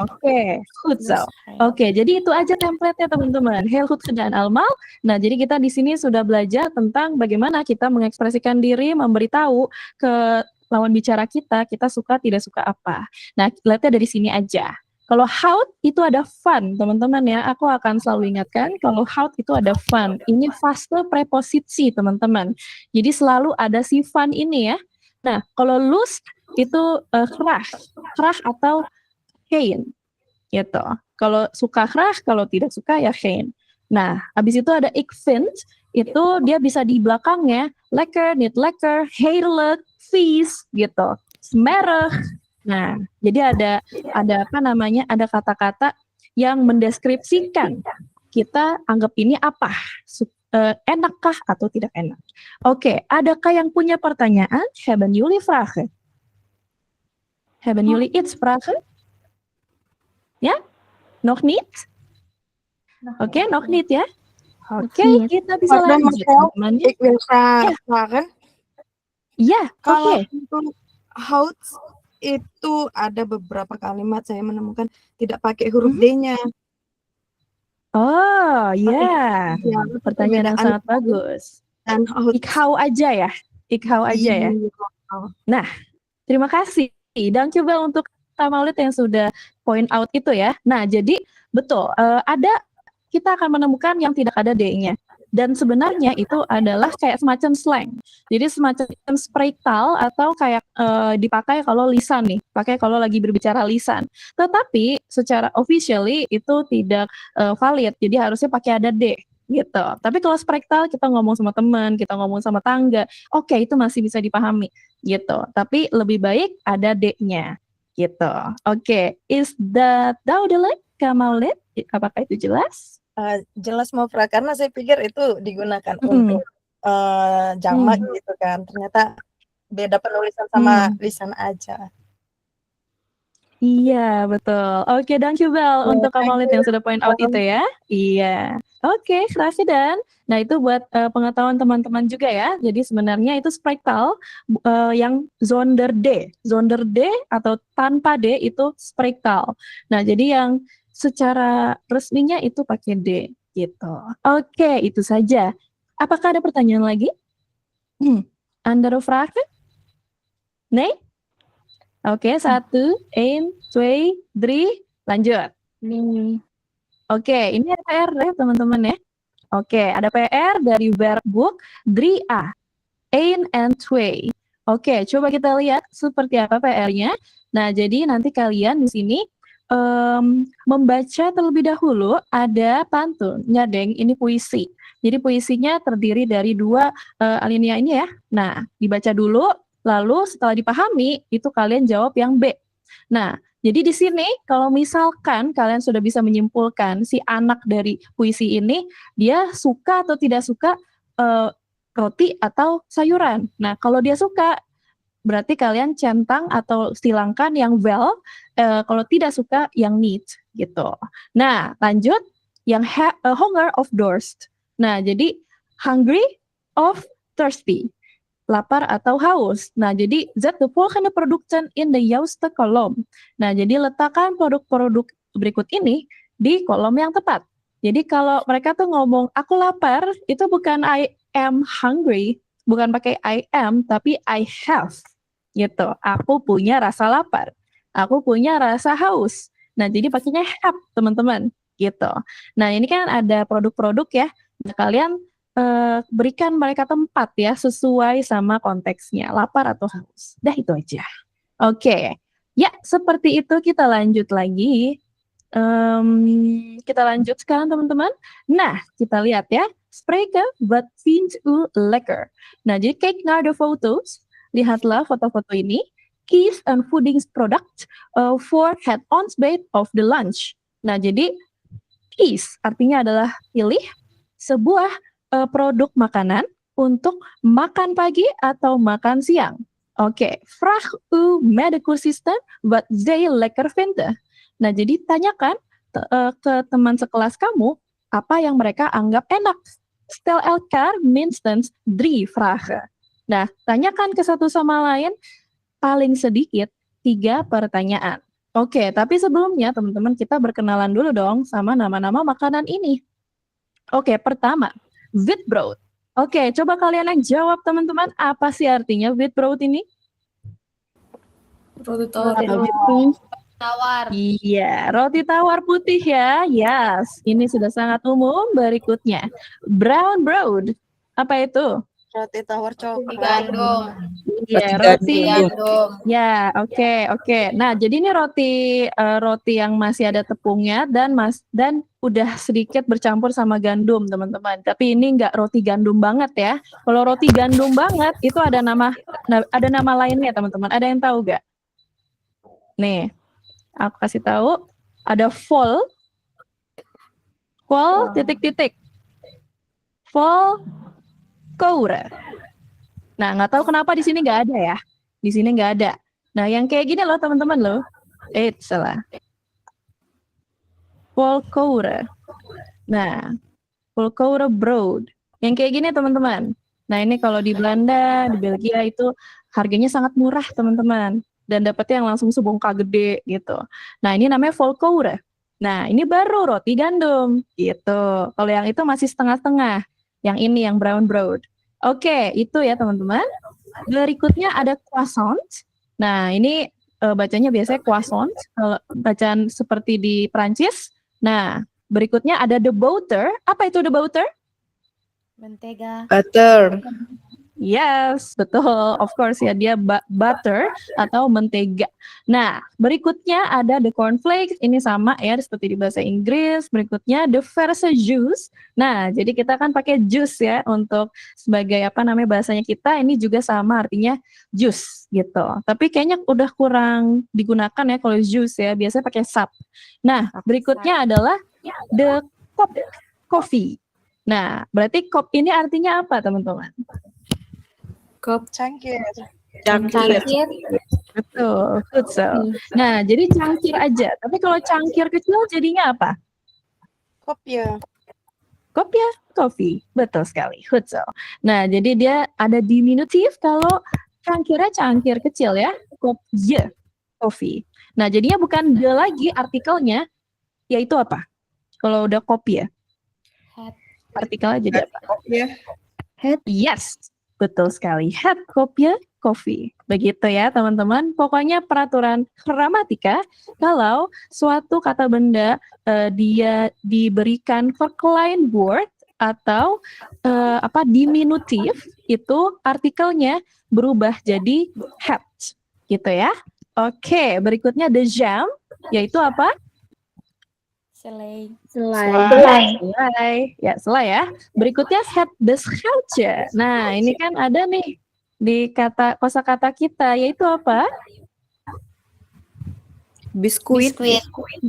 Oke, goed zo. Oke, jadi itu aja template-nya teman-teman. Heel goed gedaan allemaal. Nah, jadi kita di sini sudah belajar tentang bagaimana kita mengekspresikan diri, memberitahu ke lawan bicara kita suka tidak suka apa. Nah, lihatnya dari sini aja. Kalau hout itu ada fun, teman-teman ya. Aku akan selalu ingatkan kalau hout itu ada fun. Ini fase preposisi, teman-teman. Jadi selalu ada si fun ini ya. Nah, kalau lust itu graag atau geen gitu. Kalau suka graag, kalau tidak suka ya geen. Nah, habis itu ada ik vind, itu dia bisa di belakangnya lekker, niet lekker, heerlijk, vies gitu. Smerig. Nah, jadi ada apa namanya? Ada kata-kata yang mendeskripsikan kita anggap ini apa? Enakkah atau tidak enak? Oke, adakah yang punya pertanyaan? Hebben jullie vragen? Hebben jullie iets vragen? Ja? Nog niet? Oké, nog niet ya? Oke, kita bisa lanjut teman-teman. Ik wil vragen. Ya, Kalau oke. untuk hout itu ada beberapa kalimat saya menemukan tidak pakai huruf D-nya. Oh, ya. Ya, Pertanyaan yang perbedaan sangat bagus. dan hout. Ik hou aja ya. Ik hou aja ya. Nah, terima kasih. Dan coba untuk Kak Maulid yang sudah point out itu ya. Nah, jadi betul, kita akan menemukan yang tidak ada D-nya. Dan sebenarnya itu adalah kayak semacam slang. Jadi semacam spreektaal atau kayak dipakai kalau lisan nih, pakai kalau lagi berbicara lisan. Tetapi secara officially itu tidak valid. Jadi harusnya pakai ada D gitu. Tapi kalau spreektaal kita ngomong sama teman, kita ngomong sama tangga, oke, itu masih bisa dipahami gitu. Tapi lebih baik ada D-nya gitu. Oke, is that duidelijk, Kak Maulid? Apakah itu jelas? Jelas mau karena saya pikir itu digunakan untuk jamak gitu kan. Ternyata beda penulisan sama lisan aja. Iya, betul. Oke, dankjewel untuk Kak Maulid yang sudah point out itu ya. Iya. Oke, graag gedaan. Nah, itu buat pengetahuan teman-teman juga ya. Jadi sebenarnya itu spreektaal yang zonder D. Zonder D atau tanpa D itu spreektaal. Nah, jadi yang secara resminya itu pakai D gitu. Oke, itu saja. Apakah ada pertanyaan lagi? Andere vragen? Nee? Oke, 1, 1, 2, 3, lanjut. Oke, ini ada PR ya teman-teman ya. Oke, ada PR dari workbook 3A. 1 and 2. Oke, coba kita lihat seperti apa PR-nya. Nah, jadi nanti kalian di sini membaca terlebih dahulu ada pantun, nyadeng, ini puisi. Jadi puisinya terdiri dari 2 alinea ini ya. Nah, dibaca dulu, lalu setelah dipahami, itu kalian jawab yang B. Nah, Jadi di sini kalau misalkan kalian sudah bisa menyimpulkan si anak dari puisi ini dia suka atau tidak suka roti atau sayuran. Nah, kalau dia suka berarti kalian centang atau silangkan yang well, kalau tidak suka yang need gitu. Nah, lanjut yang hunger of thirst. Nah, jadi hungry of thirsty. Lapar atau haus. Nah, jadi zet de volgende producten in de juiste kolom. Nah, jadi letakkan produk-produk berikut ini di kolom yang tepat. Jadi kalau mereka tuh ngomong aku lapar, itu bukan I am hungry, bukan pakai I am, tapi I have. Gitu. Aku punya rasa lapar. Aku punya rasa haus. Nah, jadi pakainya have, teman-teman. Gitu. Nah, ini kan ada produk-produk ya. Nah, kalian berikan mereka tempat ya sesuai sama konteksnya, lapar atau haus. Dah itu aja. Oke. Ya, seperti itu kita lanjut lagi. Kita lanjut sekarang teman-teman. Nah, kita lihat ya. Spreken wat vindt u lekker. Nah, jadi kijk naar de foto's. Lihatlah foto-foto ini. Kies een voedingsproduct voor het ontbijt of the lunch. Nah, jadi kies artinya adalah pilih sebuah produk makanan untuk makan pagi atau makan siang. Oke, vraag uw medekursisten wat zij lekker vinden. Nah, jadi tanyakan ke teman sekelas kamu apa yang mereka anggap enak. Stel elkaar minstens 3 vragen. Nah, tanyakan ke satu sama lain paling sedikit 3 pertanyaan. Oke, tapi sebelumnya teman-teman kita berkenalan dulu dong sama nama-nama makanan ini. Oke, pertama, witbrood. Oke, coba kalian yang jawab teman-teman, apa sih artinya witbrood ini? Roti tawar. Iya, roti tawar putih ya. Yes, ini sudah sangat umum. Berikutnya, brown bread. Apa itu? Roti tawar coklat. Gandum. Iya, roti. Gandum. Ya, oke. Nah, jadi ini roti yang masih ada tepungnya dan udah sedikit bercampur sama gandum, teman-teman. Tapi ini nggak roti gandum banget ya. Kalau roti gandum banget itu ada nama lainnya, teman-teman. Ada yang tahu nggak? Nih, aku kasih tahu. Ada vol, titik-titik. Volkoure. Nah, nggak tahu kenapa di sini nggak ada ya. Di sini nggak ada. Nah, yang kayak gini loh, teman-teman loh. Salah. Volkoure. Nah, Volkoure brood. Yang kayak gini teman-teman. Nah, ini kalau di Belanda, di Belgia itu harganya sangat murah teman-teman. Dan dapetnya yang langsung sebongkah gede gitu. Nah, ini namanya Volkoure. Nah, ini baru roti gandum gitu. Kalau yang itu masih setengah-setengah. Yang ini yang brown bread. Oke, itu ya teman-teman. Berikutnya ada croissant. Nah, ini bacanya biasanya croissant. Kalau bacaan seperti di Prancis. Nah, berikutnya ada the butter. Apa itu the butter? Mentega. Butter. Yes, betul. Of course ya, dia butter atau mentega. Nah, berikutnya ada the cornflakes. Ini sama ya, seperti di bahasa Inggris. Berikutnya the verse juice. Nah, jadi kita kan pakai juice ya untuk sebagai bahasanya kita. Ini juga sama artinya juice gitu. Tapi kayaknya udah kurang digunakan ya kalau juice ya. Biasanya pakai sap. Nah, berikutnya adalah the cup coffee. Nah, berarti cup ini artinya apa teman-teman? Cangkir. Betul, futsal. Nah, jadi cangkir aja. Tapi kalau cangkir kecil jadinya apa? Kopya. Kopya, coffee. Betul sekali, futsal. Nah, jadi dia ada diminutif kalau cangkirnya cangkir kecil ya. Kopje, coffee. Nah, jadinya bukan de lagi artikelnya, yaitu apa? Kalau udah kopya. Artikelnya jadi apa? Head. Yes. Betul sekali. Head kopya coffee. Begitu ya teman-teman. Pokoknya peraturan gramatika kalau suatu kata benda dia diberikan verklein word atau diminutif itu artikelnya berubah jadi head. Gitu ya. Oke, berikutnya the jam yaitu apa? Selai. Ya, selai ya. Berikutnya het bescheltje. Nah, ini kan ada nih di kosakata kita, yaitu apa? Biskuit.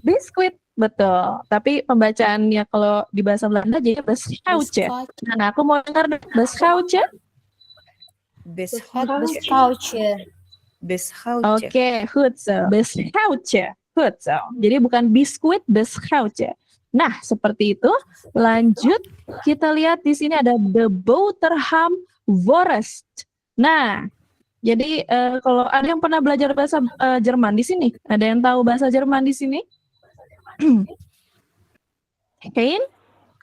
Biskuit, betul. Tapi pembacaannya kalau di bahasa Belanda jadi beschouwtje. Nah, aku mau dengar beschouwtje. Oke, goed zo. Beschouwtje. Goed zo. Jadi bukan biskuit, beschouwtje. Nah, seperti itu. Lanjut, kita lihat di sini ada de boterham worst. Nah, jadi kalau ada yang pernah belajar bahasa Jerman di sini, ada yang tahu bahasa Jerman di sini? Kain?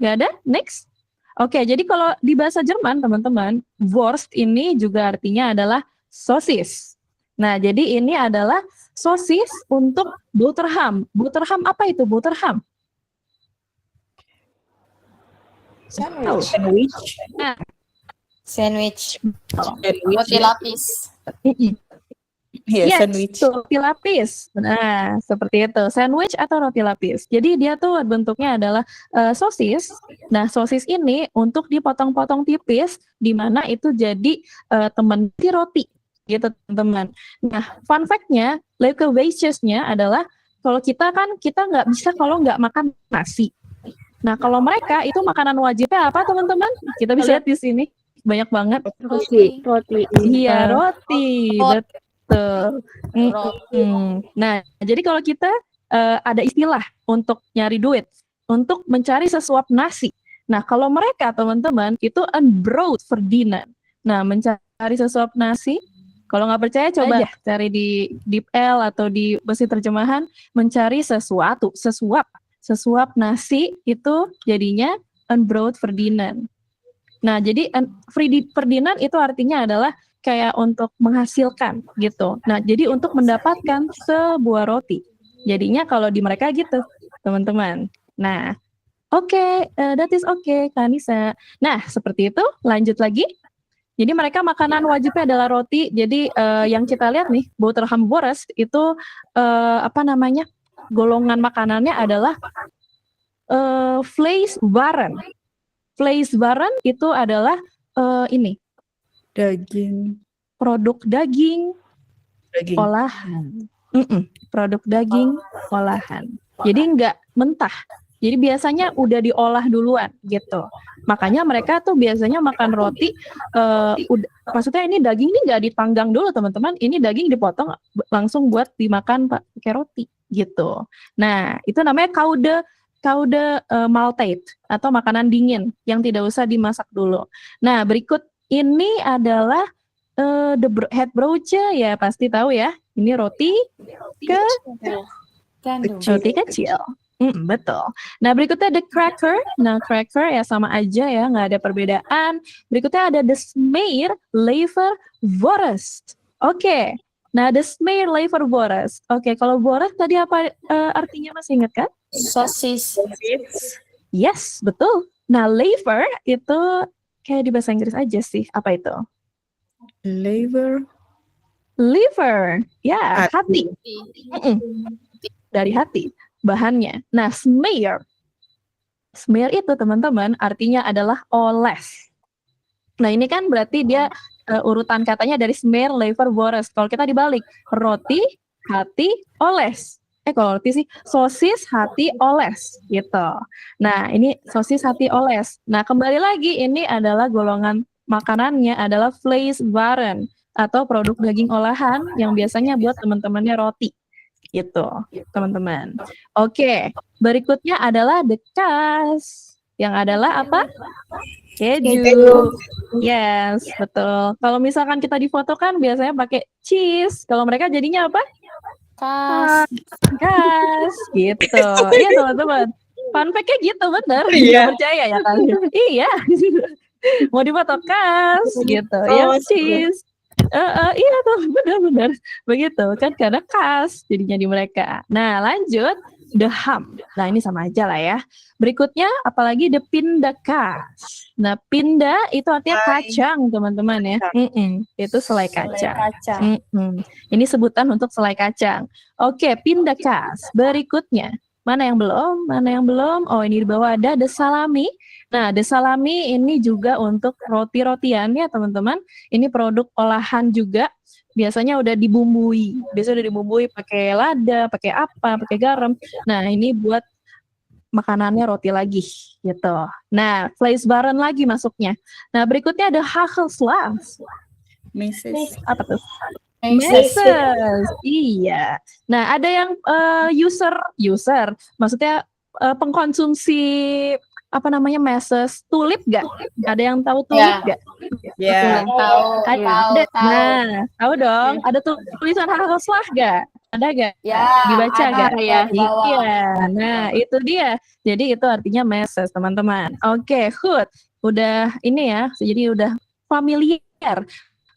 Gak ada? Next. Oke, jadi kalau di bahasa Jerman, teman-teman, Wurst ini juga artinya adalah sosis. Nah, jadi ini adalah sosis untuk Boterham. Boterham apa itu Boterham? Sandwich. Nah, Sandwich. Roti lapis. Yes, roti lapis. Nah, seperti itu. Sandwich atau roti lapis. Jadi dia tuh bentuknya adalah sosis. Nah, sosis ini untuk dipotong-potong tipis, di mana itu jadi teman di roti, gitu teman-teman. Nah, fun fact-nya, Leukeweiches-nya adalah kalau kita nggak bisa kalau nggak makan nasi. Nah, kalau mereka itu makanan wajibnya apa, teman-teman? Kita bisa lihat di sini banyak banget. Roti. Iya, roti. Betul. Nah, jadi kalau kita ada istilah untuk nyari duit, untuk mencari sesuap nasi. Nah, kalau mereka, teman-teman, itu een brood verdienen. Nah, mencari sesuap nasi. Kalau nggak percaya, coba aja cari di DeepL atau di mesin terjemahan, mencari sesuatu, sesuap nasi itu jadinya een brood verdienen. Nah, jadi verdienen itu artinya adalah kayak untuk menghasilkan gitu. Nah, jadi untuk mendapatkan sebuah roti. Jadinya kalau di mereka gitu, teman-teman. Nah, oke, that is okay, Kak Anissa. Nah, seperti itu. Lanjut lagi. Jadi mereka makanan wajibnya adalah roti. Jadi yang kita lihat nih, Boterham worst itu golongan makanannya adalah vleeswaren. Vleeswaren itu adalah produk daging olahan. Produk daging olahan. Jadi nggak mentah. Jadi biasanya udah diolah duluan gitu. Makanya mereka tuh biasanya makan roti. Maksudnya ini daging ini nggak dipanggang dulu, teman-teman. Ini daging dipotong langsung buat dimakan pakai roti gitu. Nah, itu namanya koude maaltijd atau makanan dingin yang tidak usah dimasak dulu. Nah, berikut ini adalah het broodje, ya pasti tahu ya. Ini roti kecil. Betul. Nah, berikutnya the cracker. Nah, cracker ya sama aja ya, nggak ada perbedaan. Berikutnya ada the smeerleverworst. Oke. Nah, the smeerleverworst. Oke, kalau worst tadi apa artinya, masih ingat kan? Sosis. Yes, betul. Nah, lever itu kayak di bahasa Inggris aja sih. Apa itu? Liver. Ya, hati. Dari hati. Bahannya. Nah, smear itu, teman-teman, artinya adalah oles. Nah, ini kan berarti dia urutan katanya dari smeerleverworst. Kalau kita dibalik, roti, hati, oles. Kalau roti sih sosis, hati, oles gitu. Nah, ini sosis, hati, oles. Nah, kembali lagi ini adalah golongan makanannya adalah vleeswaren atau produk daging olahan yang biasanya buat teman-temannya roti. Gitu, teman-teman. Oke, berikutnya adalah the kaas. Yang adalah apa? Keju. Yes, betul. Kalau misalkan kita difoto kan biasanya pakai cheese. Kalau mereka jadinya apa? Kas. Gitu. Iya, teman-teman. Fun fact-nya gitu, bener. Nggak percaya ya kan? Iya. Mau difoto kas, gitu. Yang cheese. Iya tuh, benar-benar begitu kan, karena khas jadinya di mereka. Nah, lanjut the ham. Nah, ini sama aja lah ya. Berikutnya apalagi the pindakaas. Nah, pinda itu artinya kacang, teman-teman ya. Itu selai kacang. Ini sebutan untuk selai kacang. Oke, pindakaas. Berikutnya mana yang belum? Oh, ini di bawah ada the salami. Nah, the salami ini juga untuk roti-rotian ya, teman-teman. Ini produk olahan juga. biasanya udah dibumbui. Biasanya udah dibumbui pakai lada, pakai apa, pakai garam. Nah, ini buat makanannya roti lagi gitu. Nah, vleesbaren lagi masuknya. Nah, berikutnya ada hagelslag. Apa tuh? Meses. Iya. Nah, ada yang user, maksudnya pengkonsumsi apa namanya meses tulip gak? Ada yang tahu tulip gak? Ya. Tahu. Ada. Nah, tahu dong. Ada tulisan hagelslag gak? Ada gak? Ya. Dibaca ada gak? ya. Iya. Nah, itu dia. Jadi itu artinya meses, teman-teman. Oke, good. Udah ini ya. Jadi udah familiar.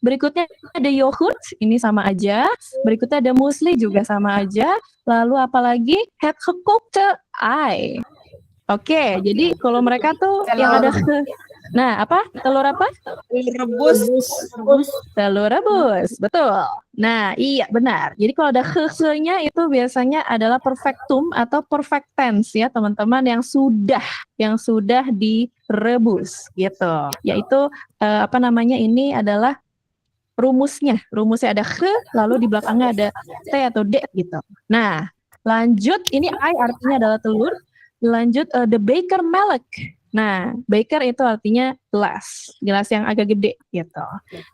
Berikutnya ada yogurt, ini sama aja. Berikutnya ada muesli juga sama aja. Lalu apalagi het gekookte ei. Oke, jadi kalau mereka tuh yang ada nah, apa? Telur apa? Telur rebus, betul. Nah, iya benar. Jadi kalau ada nya itu biasanya adalah perfectum atau perfect tense ya, teman-teman, yang sudah direbus gitu. Yaitu apa namanya, ini adalah rumusnya ada lalu di belakangnya ada t atau d gitu. Nah, lanjut, ini I artinya adalah telur. Lanjut the baker melk. Nah, baker itu artinya gelas yang agak gede gitu.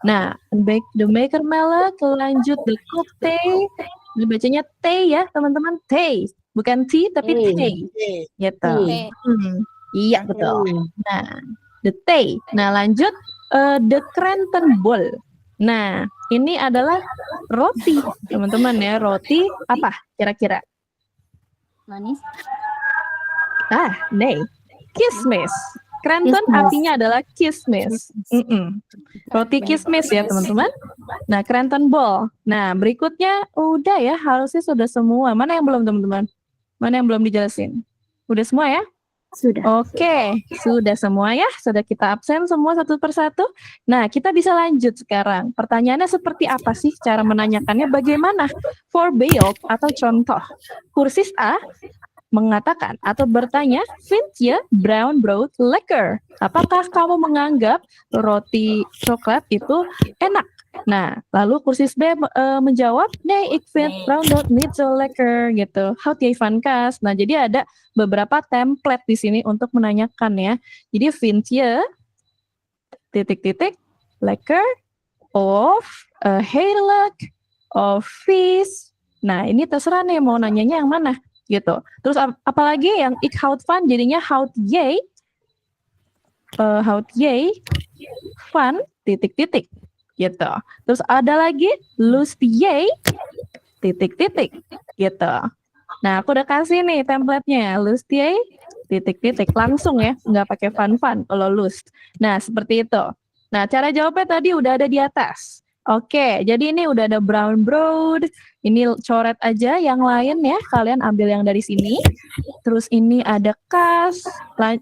Nah, the baker melk. Lanjut the cup tea. Dibacanya teh ya teman-teman, teh, bukan tea tapi teh gitu. Iya betul. Nah, the tea. Nah, lanjut the krentenbol. Nah, ini adalah roti, teman-teman ya. Roti apa kira-kira? Manis. Nih, kismis. Krenten artinya adalah kismis. Roti kismis ya, teman-teman. Nah, krentenbol. Nah, berikutnya udah ya, harusnya sudah semua. Mana yang belum, teman-teman? Mana yang belum dijelasin? Udah semua ya? Sudah. Oke, sudah semua ya. Sudah kita absen semua satu persatu. Nah, kita bisa lanjut sekarang. Pertanyaannya seperti apa sih cara menanyakannya? Bagaimana? Voorbeeld atau contoh. Kursis A mengatakan atau bertanya, "Vind je brown brood lekker?" Apakah kamu menganggap roti coklat itu enak? Nah, lalu kursis B menjawab, "Nee, ik vind brown brood niet zo lekker," gitu. Houd jij van kaas? Nah, jadi ada beberapa template di sini untuk menanyakan ya. Jadi vind je lekker of heerlijk of vies. Nah, ini terserah nih mau nanyanya yang mana gitu. Terus apalagi yang ik houd van jadinya houd jij van ... gitu. Terus ada lagi lust jij ... gitu. Nah, aku udah kasih nih template-nya. Lust jij ... langsung ya, nggak pakai van kalau lust. Nah, seperti itu. Nah, cara jawabnya tadi udah ada di atas. Oke, jadi ini udah ada brown brood. Ini coret aja yang lain ya. Kalian ambil yang dari sini. Terus ini ada kas.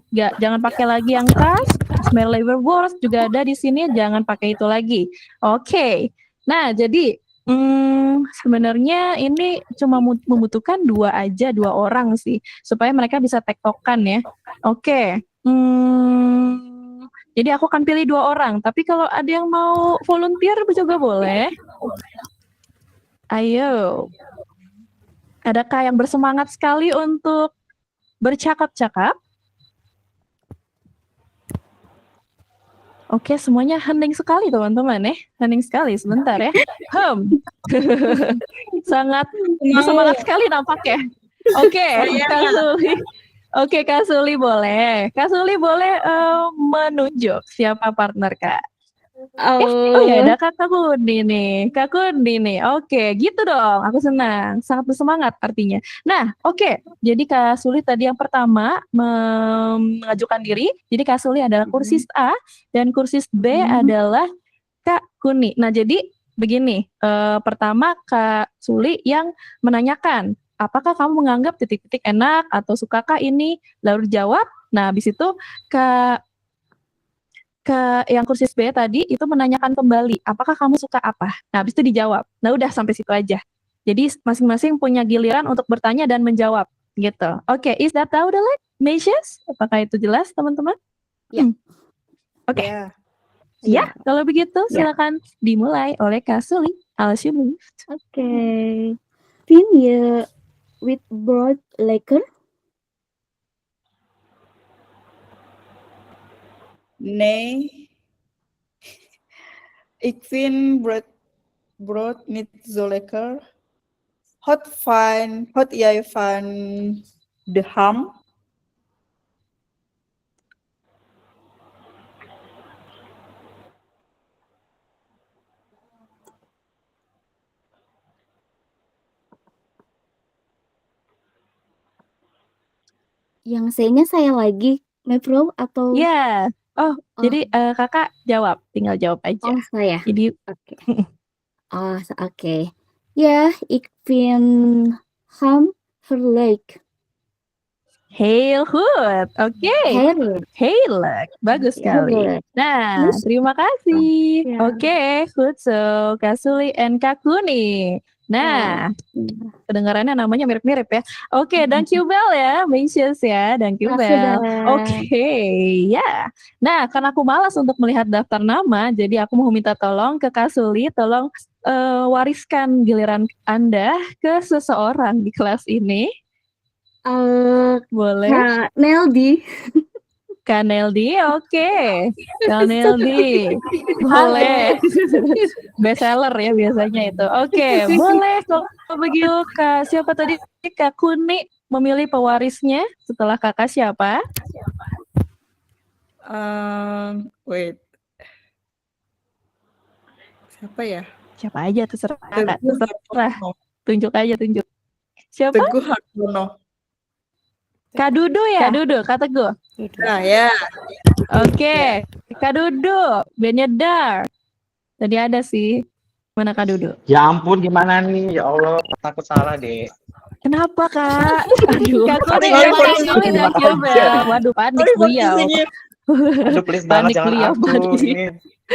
Jangan pakai lagi yang kas. Leverwurst juga ada di sini. Jangan pakai itu lagi. Oke. Nah, jadi sebenarnya ini cuma membutuhkan dua orang sih. Supaya mereka bisa tektokan ya. Oke. Jadi aku akan pilih 2 orang, tapi kalau ada yang mau volunteer juga boleh. Ayo. Adakah yang bersemangat sekali untuk bercakap-cakap? Oke, semuanya hening sekali teman-teman ya. Hening sekali, sebentar ya. Sangat bersemangat sekali nampaknya. Oke, Kak Suli. Oke, Kak Suli boleh. Kak Suli boleh menunjuk siapa partner Kak? Oh ya, ada Kak Kundi nih. Kak Kundi nih. Oke, gitu dong. Aku senang. Sangat bersemangat artinya. Nah, oke. Jadi Kak Suli tadi yang pertama mengajukan diri. Jadi Kak Suli adalah kursis A dan kursis B adalah Kak Kuni. Nah, jadi begini. Pertama Kak Suli yang menanyakan, apakah kamu menganggap enak atau sukakah ini? Lalu dijawab. Nah, habis itu ke yang kursis B tadi itu menanyakan kembali, apakah kamu suka apa? Nah, habis itu dijawab. Nah, udah sampai situ aja. Jadi masing-masing punya giliran untuk bertanya dan menjawab gitu. Oke, is that duidelijk, meisjes? Apakah itu jelas, teman-teman? Ya. Oke. Ya, kalau begitu silakan dimulai oleh Kak Suli. Alsjeblieft. Oké. Vind je witbrood lekker? Nee, ik vind brood niet zo lekker. Hot jij van de ham? Yang C-nya saya lagi, mevrouw atau? Ya. Oh, jadi kakak jawab, tinggal jawab aja. Oh, saya. Jadi, Oké. Oh, oké. Ja, ik vind ham heerlijk. heel goed. Oke. Heerlijk. Bagus sekali. Heerlijk. Nah, terima kasih. Ya. Oke, goed zo. Kak Suli and Kak Kuni. Nah, kedengarannya namanya mirip-mirip ya. Oke, dankjewel ya, meisjes ya, dankjewel. Dankjewel. Oke, ya. Nah, karena aku malas untuk melihat daftar nama, jadi aku mau minta tolong ke Kak Suli, tolong wariskan giliran Anda ke seseorang di kelas ini. Boleh? Kak Neldi. Kak Neldi, oke. Kak Neldi, boleh. Bestseller ya biasanya itu. Oke, boleh kalau begitu Kak. Siapa tadi? Kak Kuni memilih pewarisnya setelah kakak siapa? Wait. Siapa ya? Siapa aja terserah Kak, terserah. Tunjuk aja, tunjuk. Siapa? Teguh Hartono. Kak Dudu ya? Kak Dudu, Kak Teguh. Nah, ya. Oke, Kak Dudu, bandnya Dar. Tadi ada sih. Mana Kak Dudu? Ya ampun, gimana nih? Ya Allah, takut salah deh. Kenapa Kak? Aduh, Kak Kuni, waduh panik beliau. Aduh, please banget jangan beliau, aku. panik. Ini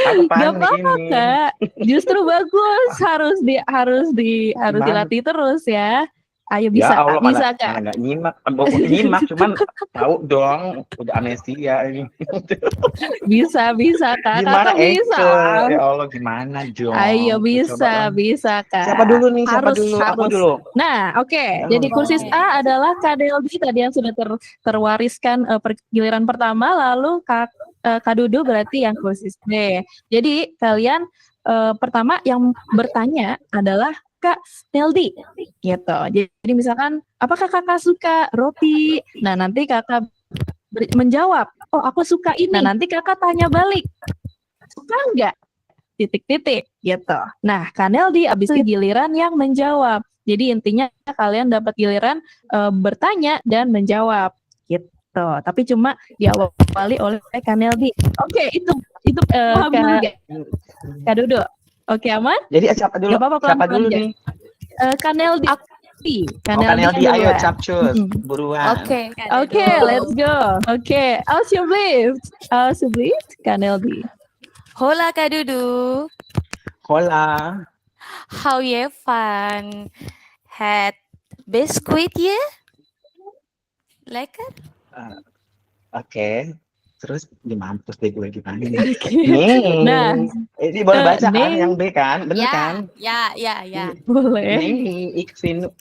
aku Gak panik apa-apa ini. Kak, justru bagus. Harus Gimana? dilatih terus ya. Ayo bisa, Ya Allah, bisa mana Kak. nggak nyimak, nyimak cuman tahu dong, udah amnesia ini. Bisa Kak. Gimana Kakak bisa. Ya Allah, gimana dong? Ayo Coba. bisa Kak. Siapa dulu nih? Siapa Harus, dulu? Aku harus. dulu. Nah, oke. Jadi kursis A adalah Kak Delvi tadi yang sudah terwariskan giliran pertama, lalu Kak Dudu berarti yang kursis B. Jadi kalian pertama yang bertanya adalah Kak Neldi, gitu. Jadi misalkan, apakah kakak suka roti? Nah nanti kakak menjawab, oh aku suka ini. Nah nanti kakak tanya balik, suka enggak? Titik-titik, gitu. Nah Kak Neldi abis itu giliran yang menjawab. Jadi intinya kalian dapat giliran bertanya dan menjawab, gitu. Tapi cuma diawali oleh Kak Neldi. Oke, itu Kak Dudu. Oke, aman? Jadi siapa dulu? Gak apa-apa, Siapa pelan-pelan dulu aja. nih? Kaneldi. Kaneldi, ayo capcus, buruan. Oke, let's go. Oke, alsjeblieft, Kaneldi. Hola Kak Dudu. Hola. How you fun? Had biscuit ya? Lekker? Oke. Terus dimampus deh gue gimana nih? Nah, ini boleh baca kan yang B kan? Bener kan? Ya. Boleh. Nee, ik vind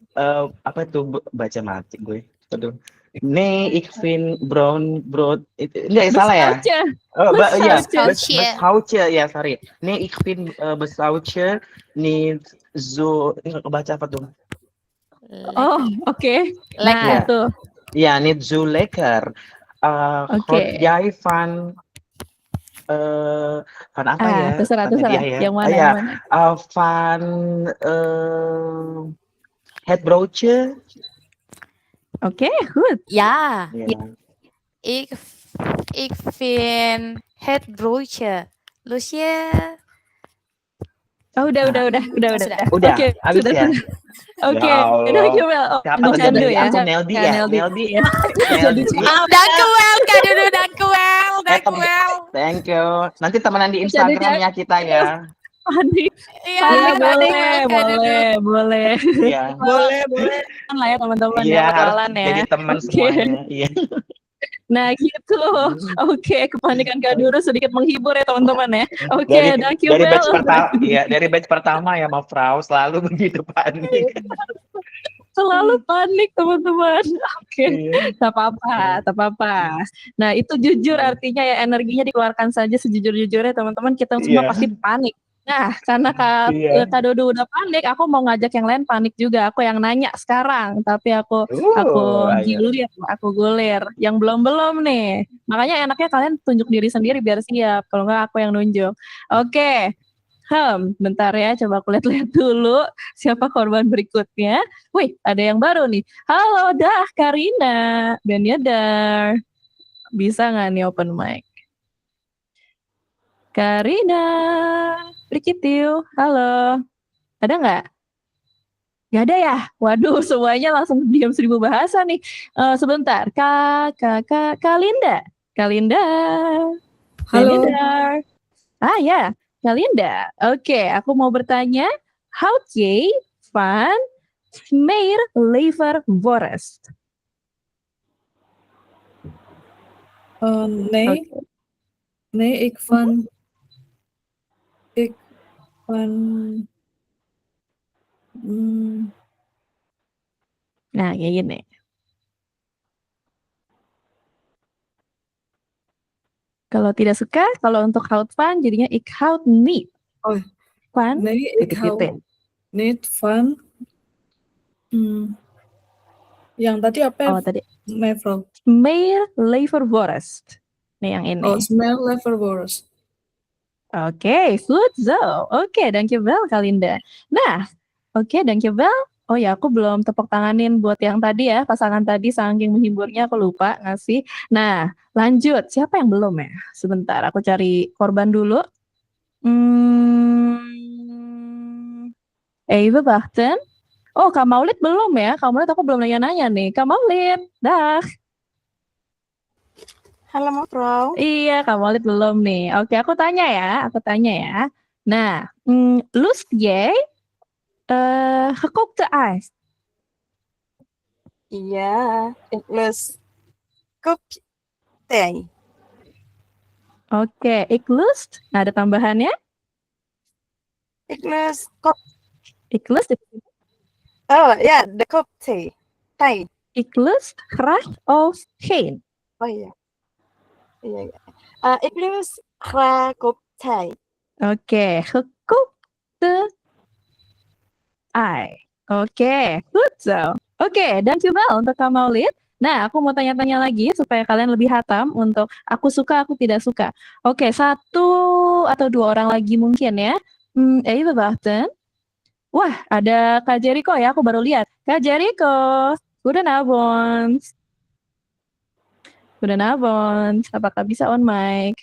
apa tuh baca mati gue. Aduh. Nee, ik vind brown brood. Enggak salah ya? Oh, iya. Besautje ya, sorry. Nee, ik vind besautje niet zo enggak kebaca apa tuh? Oh, oke. Nah, itu. Ja, niet zo lekker. Oke. Jij van apa ya? Terserah. Ya. Yang mana? Ja, Yang mana? van het broodje. Oke, goed. Ja. Ja. Ik vind het broodje. Lusje. Oh, udah. Udah, Oke, habis sudah. ya. Oke, Ya Allah. dankjewel. Oh, Siapa untuk tadi Candu dari ya. aku? Neldi ya? Neldi. Neldi. Dankjewel Kak Dudu, dankjewel. Thank you. Nanti temenan di Instagram ya kita ya. Panik. Iya, boleh. Iya. Boleh. Lah ya teman-teman Iya, ya harus bakalan ya. jadi teman semuanya. Iya. Nah gitu. Oke, kepanikan Kak Duru sedikit menghibur ya teman-teman ya. Oke, Dari thank you dari Bel. batch pertama ya, dari batch pertama ya Mbak Frau selalu begitu panik. Selalu panik teman-teman. Oke, Iya. tak apa-apa, tak apa-apa. Nah itu jujur artinya ya energinya dikeluarkan saja sejujur-jujurnya teman-teman. Kita semua Iya. pasti panik. Nah karena Iya. Kak Dodo udah panik, aku mau ngajak yang lain panik juga. Aku yang nanya sekarang, tapi aku Ayo. gulir. Yang belum nih. Makanya enaknya kalian tunjuk diri sendiri biar siap. Kalau nggak aku yang nunjuk. Oke. Bentar ya, coba aku lihat-lihat dulu siapa korban berikutnya. Wih, ada yang baru nih. Halo, dah Karina. Bandnya dar. Bisa nggak nih open mic? Karina. Rikitiu, halo. Ada nggak? Gak ada ya? Waduh, semuanya langsung diam 1000 bahasa nih. Sebentar, Kalinda. Kalinda. Halo. Bandnya dar. Ya. Kalinda, oke, aku mau bertanya, how jij van meer lever worst? Nee, nee, ik van Nah, kayak gini. Kalau tidak suka, kalau untuk hout van jadinya ik hout niet. Van, nee, ik hou titik-titik. niet van yang tadi apa ya? Oh, tadi. Mevrouw. Meer lever worst. Nih yang ini. Smell leverworst. Oke, goed zo. Oke, dankjewel Kalinda. Nah, oke, dankjewel. Oh ya, aku belum tepuk tanganin buat yang tadi ya, pasangan tadi saking menghiburnya aku lupa ngasih. Nah, lanjut. Siapa yang belum ya? Sebentar, aku cari korban dulu. Even wachten. Oh, Kak Maulid belum ya? Kak Maulid aku belum nanya-nanya nih. Kak Maulid, dah. Halo mevrouw. Iya, Kak Maulid belum nih. Oke, aku tanya ya. Nah, lust jij gekookte ijs? Iya, ik lust kop thee. Oke, ik lust. Nah, ada tambahannya? Ik lust kop. Ik lust. Oh ja, de kop thee. Thee. Ik lust graag of geen? Oh iya. Iya. Ik lust graag kop thee. Oke, gekookte ei. Oke, goed zo. Oke, dankjewel untuk Kak Maulid. Nah, aku mau tanya-tanya lagi supaya kalian lebih hatam untuk aku suka, aku tidak suka. Oke, 1 atau 2 orang lagi mungkin ya. Even wachten. Wah, ada Kak Jericho ya, aku baru lihat. Kak Jericho, goedenavond. Goedenavond. Apakah bisa on mic?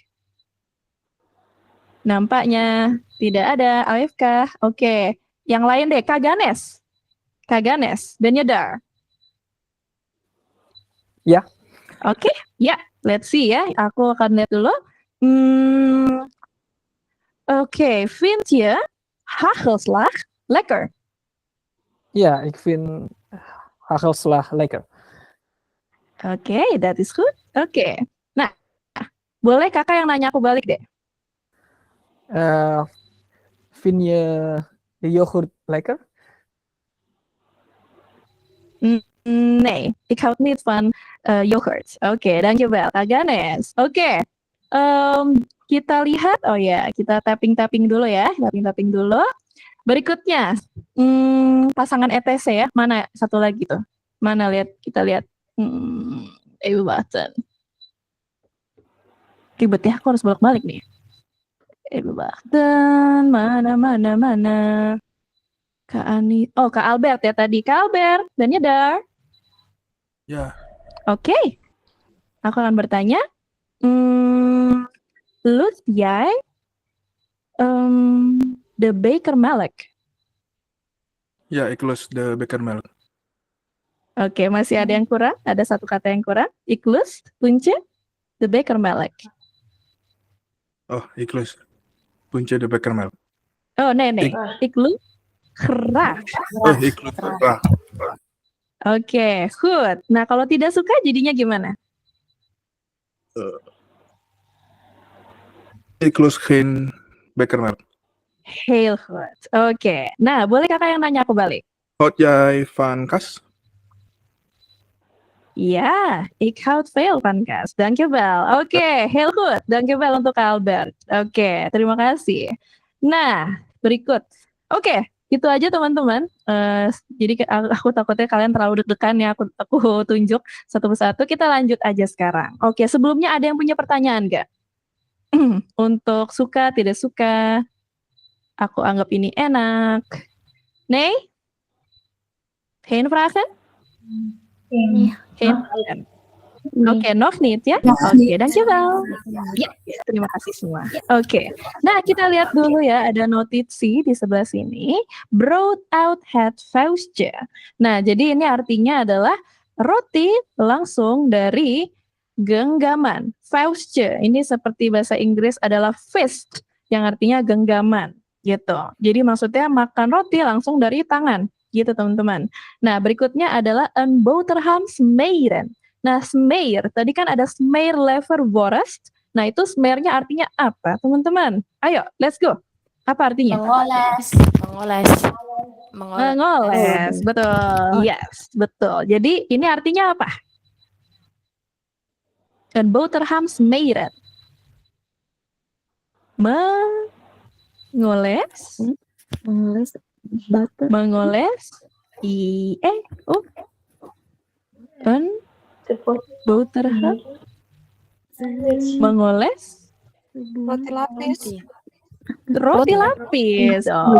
Nampaknya tidak ada AFK. Oke, yang lain deh, Kak Ganes. Kak Ganes, bandnya dar. Ya. Oke, ya, let's see ya. Aku akan lihat dulu. Oke, vind je hagelslag lekker? Ja, ik vind hagelslag lekker. Oke, that is good. Oke. Nah, boleh kakak yang nanya aku balik deh. Vind je de yoghurt lekker? Nee, ik houd niet van yoghurt. Oke, dankjewel Kak Ganes. Oke, kita lihat. Oh ya, kita tapping dulu ya. Tapping dulu. Berikutnya, pasangan ETC ya. Mana satu lagi tuh? Mana kita lihat. Even wachten. Ribet ya, aku harus bolak-balik nih. Even wachten. Mana. Kak Ani. Oh, Kak Albert ya tadi. Kak Albert, bandnya dar. Ya. Oke. Aku akan bertanya. Lust jij de bekermelk? Ja, ik lust de bekermelk. Oke, masih ada yang kurang? Ada 1 kata yang kurang? Ik lust, puntje, de bekermelk. Oh, ik lust puntje de bekermelk. Oh, nee. Ik lust graag. Oh, ik lust graag. Oke, goed. Nah, kalau tidak suka jadinya gimana? Ik lust geen bekkermelk. Heel goed. Oke. Nah, boleh kakak yang nanya aku balik? Houd jij van kaas? Ja, ik houd veel van kaas. Dankjewel. Oke, heel goed. Dankjewel untuk Albert. Oke, terima kasih. Nah, berikut. Oke, itu aja teman-teman. Jadi aku takutnya kalian terlalu deg-degan ya aku tunjuk satu persatu. Kita lanjut aja sekarang. Oke, sebelumnya ada yang punya pertanyaan nggak? Untuk suka, tidak suka, aku anggap ini enak. Nee? Geen vragen? Geen vragen. Oke, nog niet ya? Oke, dankjewel. Ya, terima kasih semua. Oke, nah kita lihat dulu ya, ada notisi di sebelah sini. Brought out het vuistje. Nah, jadi ini artinya adalah roti langsung dari genggaman. Vuistje, ini seperti bahasa Inggris adalah fist, yang artinya genggaman, gitu. Jadi maksudnya makan roti langsung dari tangan, gitu teman-teman. Nah, berikutnya adalah een boterham smeren. Nah, smeer, tadi kan ada smeer leverworst. Nah, itu smeernya artinya apa, teman-teman? Ayo, let's go. Apa artinya? Mengoles, betul. Yes, betul. Jadi, ini artinya apa? Een boterham smeren. Mengoles. Mengoles. Een boterham. Mengoles. Roti lapis. Roti lapis. Oh.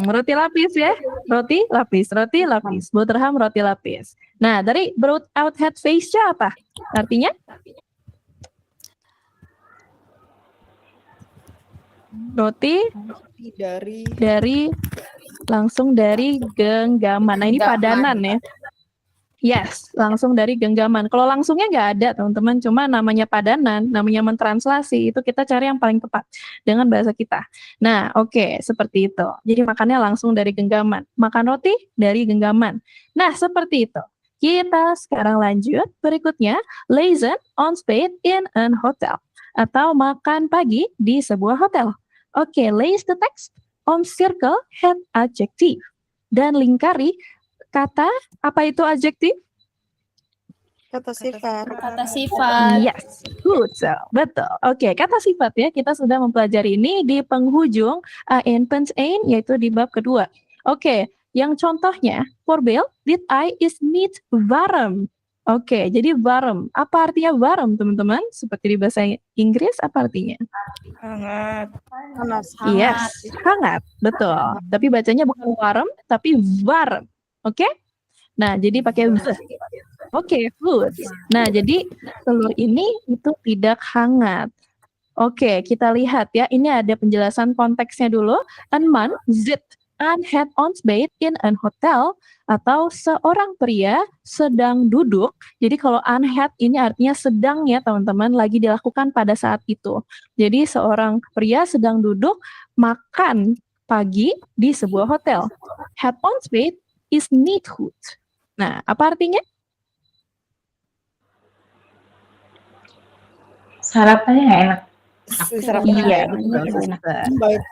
Roti lapis ya. Roti lapis. Boterham roti lapis. Nah, dari brought out het feestje apa? Artinya? Roti langsung dari genggaman. Nah, ini padanan ya. Yes, langsung dari genggaman. Kalau langsungnya nggak ada, teman-teman. Cuma namanya padanan, namanya mentranslasi. Itu kita cari yang paling tepat dengan bahasa kita. Nah, oke, seperti itu. Jadi makannya langsung dari genggaman. Makan roti dari genggaman. Nah, seperti itu. Kita sekarang lanjut. Berikutnya, lezen ontbijt in een hotel. Atau makan pagi di sebuah hotel. Oke, lees the text, omcirkel het adjectief. Dan lingkari kata, apa itu adjektif? Kata sifat. Yes, good. So, betul. Oke, kata sifat ya. Kita sudah mempelajari ini di penghujung punt 1, yaitu di bab kedua. Oke, yang contohnya, voorbeeld, dit ei is niet warm. Oke, jadi warm. Apa artinya warm, teman-teman? Seperti di bahasa Inggris, apa artinya? Hangat. Yes, hangat. Betul. Tapi bacanya bukan warm, tapi warm. Oke? Nah, jadi pakai v. Oke, food. Nah, jadi telur ini itu tidak hangat. Oke, kita lihat ya. Ini ada penjelasan konteksnya dulu. Een man zit aan het ontbijt in een hotel, atau seorang pria sedang duduk. Jadi kalau aan het ini artinya sedang ya teman-teman, lagi dilakukan pada saat itu. Jadi seorang pria sedang duduk makan pagi di sebuah hotel. Het ontbijt is niet goed. Nah, apa artinya? Sarapannya nggak enak. Iya,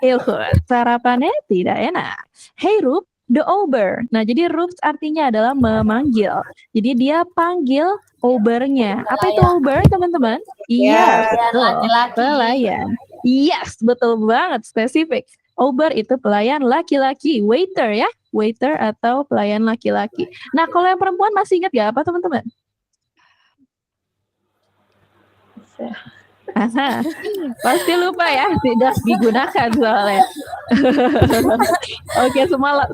heel goed. Sarapannya tidak enak. Hey Roep, de ober. Nah, jadi Roep artinya adalah memanggil. Jadi dia panggil obernya. Apa itu ober, teman-teman? Iya, betul. Pelayan. Yes, betul banget, spesifik. Ober itu pelayan laki-laki, waiter ya, waiter atau pelayan laki-laki. Nah, kalau yang perempuan masih ingat gak apa, teman-teman? Aha, pasti lupa ya, tidak digunakan soalnya. Oke,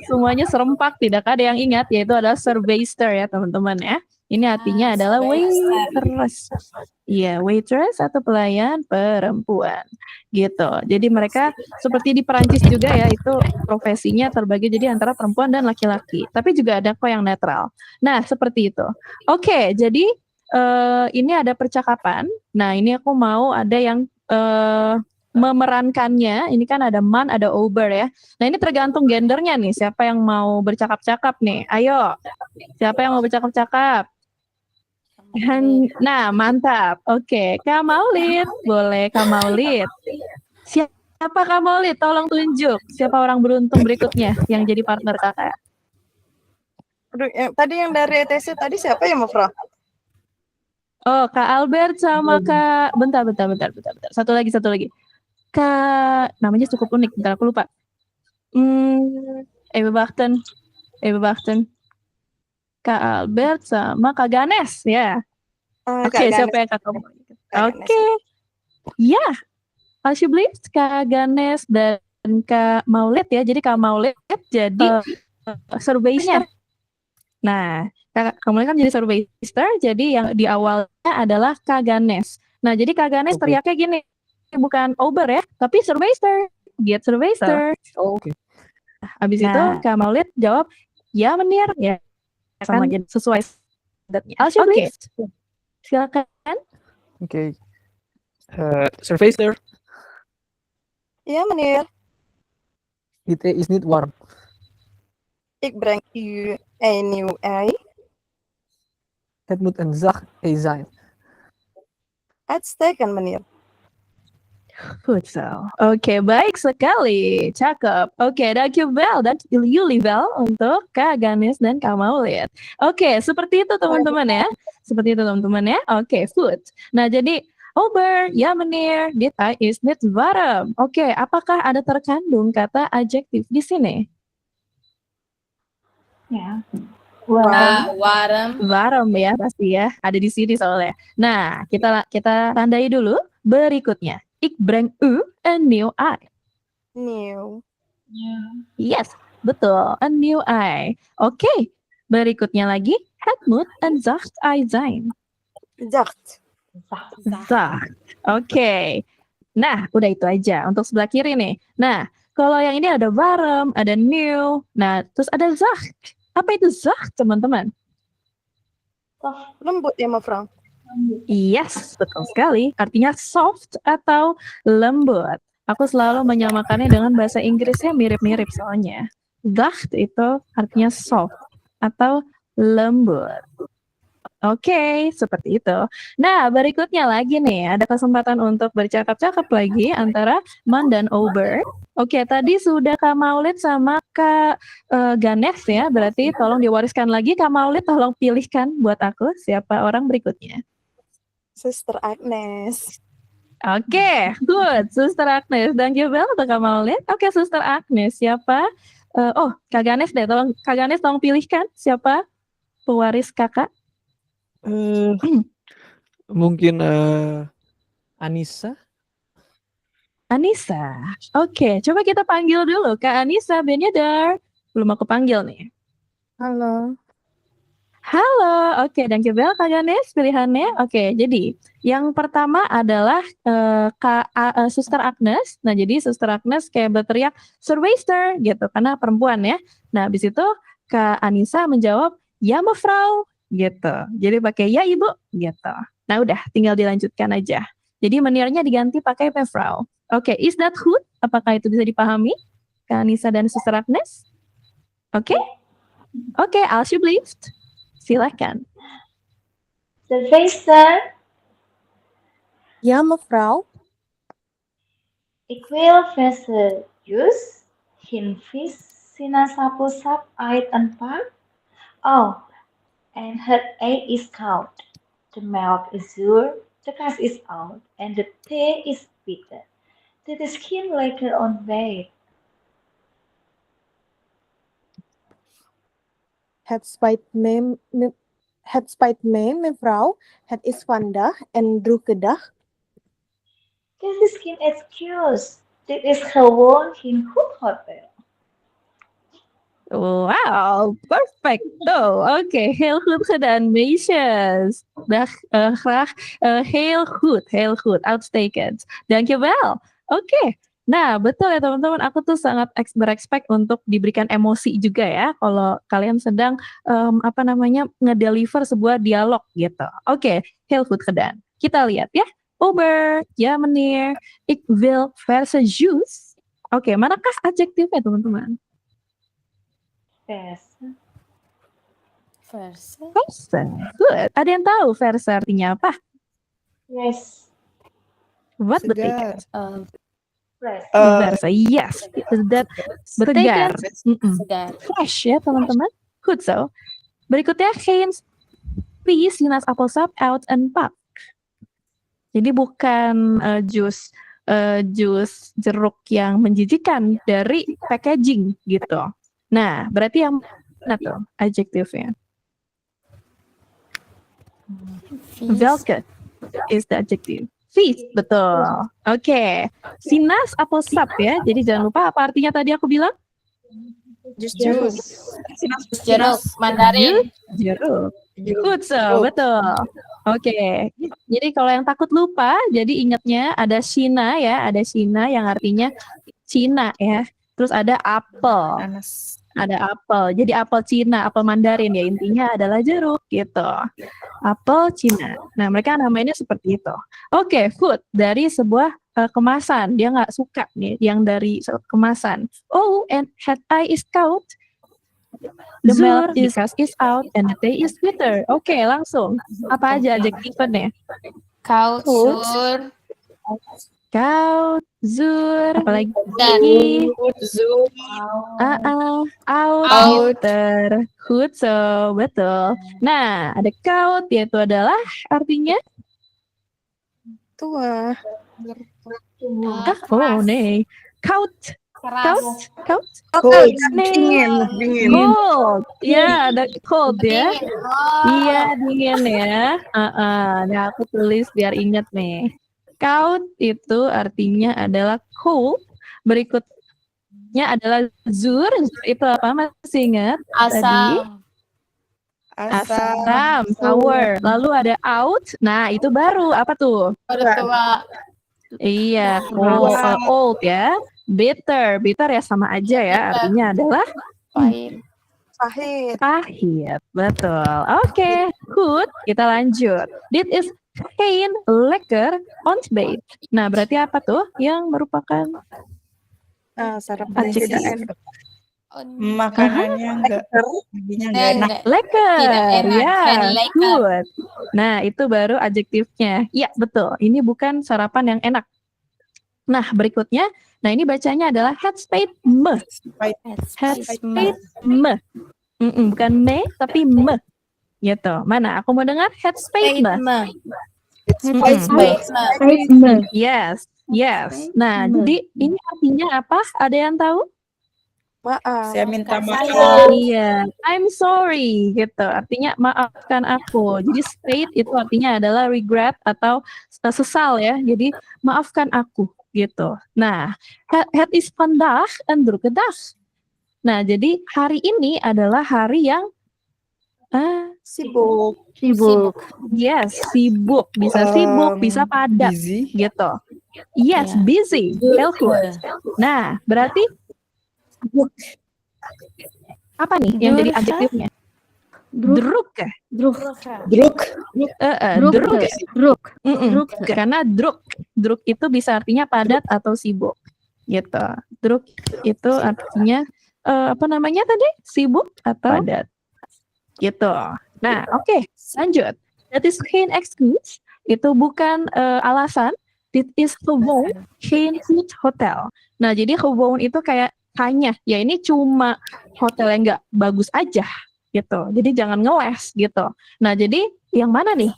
semuanya serempak, tidak ada yang ingat, yaitu adalah surveyster ya teman-teman ya. Ini artinya adalah waitress. Iya, waitress atau pelayan perempuan gitu. Jadi mereka seperti di Perancis juga ya, itu profesinya terbagi jadi antara perempuan dan laki-laki. Tapi juga ada kok yang netral. Nah, seperti itu. Oke, jadi ini ada percakapan. Nah, ini aku mau ada yang memerankannya. Ini kan ada man, ada ober ya. Nah, ini tergantung gendernya nih. Siapa yang mau bercakap-cakap nih? Ayo. Siapa yang mau bercakap-cakap? Nah, mantap. Oke, Kak Maulid. Boleh Kak Maulid. Siapa Kak Maulid? Tolong tunjuk. Siapa orang beruntung berikutnya yang jadi partner kakak? Aduh, tadi yang dari ETC tadi siapa ya, Mafra? Oh, Kak Albert sama Kak... Bentar. Satu lagi. Kak... Namanya cukup unik. Bentar, aku lupa. Even wachten. Kak Albert sama Kak Ganes, ya. Oke, siapa yang Kak kamu? Oke. Ya, alsjeblieft Kak Ganes dan Kak Maulid ya. Jadi Kak Maulid jadi surveyor. Nah, Kak Maulid kan jadi surveyor, jadi yang di awalnya adalah Kak Ganes. Nah, jadi Kak Ganes teriaknya gini, bukan Uber ya, tapi surveyor. Get surveyor. Oke. Habis itu Kak Maulid jawab, ya menir, ya sama Kan sesuai adatnya. Alsjeblieft. Silakan. Oke. Surveyor, Ja, meneer. het is niet warm. Ik breng u een nieuw ei. Het moet een zacht ei zijn. Uitstekend, meneer. Goed zo. Oke, baik sekali. Cakep. Oke, dankjewel. Dan jullie wel untuk Kak Ganes dan Kak Maulid. Oke, seperti itu teman-teman ya. Oke, goed. Nah, jadi Ober, ya meneer, dit ei is niet warm. Oke, apakah ada terkandung kata adjektif di sini? Ya. Warm ya pasti ya. Ada di sini soalnya. Nah, kita tandai dulu berikutnya. Ik breng u een nieuw ei. Nieuw. Yes, betul. Een nieuw ei. Oke, berikutnya lagi. Het moet een zacht ei zijn. Zacht. Zacht. Oke. Nah, udah itu aja untuk sebelah kiri nih. Nah, kalau yang ini ada warm, ada nieuw. Nah, terus ada zacht. Apa itu zacht, teman-teman? Lembut ya, Mafra? Yes, betul sekali. Artinya soft atau lembut. Aku selalu menyamakannya dengan bahasa Inggrisnya mirip-mirip soalnya. Zacht itu artinya soft atau lembut. Oke, seperti itu. Nah, berikutnya lagi nih, ada kesempatan untuk bercakap-cakap lagi antara Man dan Ober. Oke, tadi sudah Kak Maulid sama Kak Ganes ya, berarti tolong diwariskan lagi. Kak Maulid tolong pilihkan buat aku siapa orang berikutnya. Suster Agnes. Oke, good. Suster Agnes. Dankjewel untuk Kak Maulid. Oke, Suster Agnes. Siapa? Kak Ganes deh. Kak Ganes tolong pilihkan siapa pewaris kakak. Mungkin Anissa. Anissa. Oke, coba kita panggil dulu Kak Anissa Benyadar. Belum aku panggil nih. Halo. Halo, oke, dankjewel Kak Ganes pilihannya. Oke, jadi yang pertama adalah Suster Agnes. Nah, jadi Suster Agnes kayak berteriak surveyor gitu, karena perempuan ya. Nah, habis itu Kak Anissa menjawab, ya mevrouw, gitu. Jadi pakai ya ibu, gitu. Nah, udah, tinggal dilanjutkan aja. Jadi menirnya diganti pakai mevrouw. Oke, is that good? Apakah itu bisa dipahami? Kak Anissa dan Suster Agnes? Oke? Oke, alsjeblieft. Silakan. Surveyor, Ja, mevrouw. ik wil verse jus, geen vis, sinaasappelsap uit een pak. Oh, and her egg is cold. The milk is sour, the gas is out, and the tea is bitter. Dit is geen lekker ontbijt. Het spijt me, mevrouw. Het is vandaag een drukke dag. Dit is geen excuse. Dit is gewoon geen goed hotel. Wow, perfecto. Oke, heel goed gedaan, meisjes. Graag. Heel goed. Uitstekend. Dankjewel. Oke. Nah, betul ya teman-teman, aku tuh sangat berexpect untuk diberikan emosi juga ya kalau kalian sedang ngedeliver sebuah dialog gitu. Oke, heel goed gedaan. Kita lihat ya. Ober, ja meneer, ik wil verse jus. Oke, manakah adjektifnya teman-teman? Versa. Good. Ada yang tahu versa artinya apa? Yes. What the Segar. Fresh. versa? Yes. That segar. Segar. Fresh ya teman-teman. Good so. Berikutnya geen vis sinaasappelsap out and pap. Jadi bukan jus jeruk yang menjijikan dari packaging gitu. Nah, berarti yang mana tuh adjektifnya? Welke is the adjective? Vis, betul. Oke. Sinaasappelsap ya. Jadi jangan lupa apa artinya tadi aku bilang? Jeruk. Jeruk. Mandarin. Jeruk. Good so, betul. Oke. Jadi kalau yang takut lupa, jadi ingatnya ada Cina ya, ada Cina yang artinya Cina ya. Terus ada apel. Nanas. Ada apel. Jadi apel Cina, apel Mandarin ya intinya adalah jeruk gitu. Apel Cina. Nah, mereka namanya seperti itu. Oke, food dari sebuah kemasan. Dia nggak suka nih yang dari kemasan. Oh, and had I is cold. The milk is out and the tea is bitter. Oke, langsung. Apa aja adjektifnya? Kaut. Sur. Kaut, zur, apalagi Zoom. out, bitter, good, so betul. Nah, ada kaut yaitu adalah artinya Tua. oh nih, kaut, kaut, Cold. nih, Dingin. cold, ya ada cold ya, iya dingin ya. Nah aku tulis biar ingat nih. Kaut itu artinya adalah cold. Berikutnya adalah zur. Itu apa? Masih ingat? Tadi? Asam. Sour. Lalu ada out. Nah, itu baru. Apa tuh? Tua. Iya. Old ya. Bitter. Bitter ya sama aja ya. Artinya adalah Pahit. pahit. Betul. Oke. Good. Kita lanjut. This is geen lekker ontbijt. Nah, berarti apa tuh yang merupakan Sarapan yang tidak enak. Makanannya enggak, giginya enggak enak. lekker? Tidak enak. Ya, Geen lekker. good. Nah, itu baru adjektifnya. Iya, betul. Ini bukan sarapan yang enak. Nah, berikutnya, nah ini bacanya adalah het spijt me. Het spijt me. Bukan me, tapi me. Gitu. Mana? Aku mau dengar het spijt me. Yes. Nah, jadi ini artinya apa? Ada yang tahu? Maaf. Saya minta maaf. Iya, I'm sorry gitu. Artinya maafkan aku. Jadi spijt itu artinya adalah regret atau sesal ya. Jadi maafkan aku gitu. Nah, het is vandaag een drukke dag. Nah, jadi hari ini adalah hari yang Sibuk. Yes, sibuk. Bisa sibuk, bisa padat Busy. gitu. Yes, busy. Heel good. Nah, berarti apa nih yang jadi adjektifnya? Druk. Karena druk itu bisa artinya padat atau sibuk gitu. Druk itu artinya apa namanya tadi? Sibuk atau padat gitu. Nah, oke, lanjut. That is geen excuse. Itu bukan alasan. It is gewoon geen goed hotel. Nah, jadi gewoon itu kayak hanya, ya ini cuma hotel yang nggak bagus aja gitu. Jadi jangan ngeles gitu. Nah, jadi yang mana nih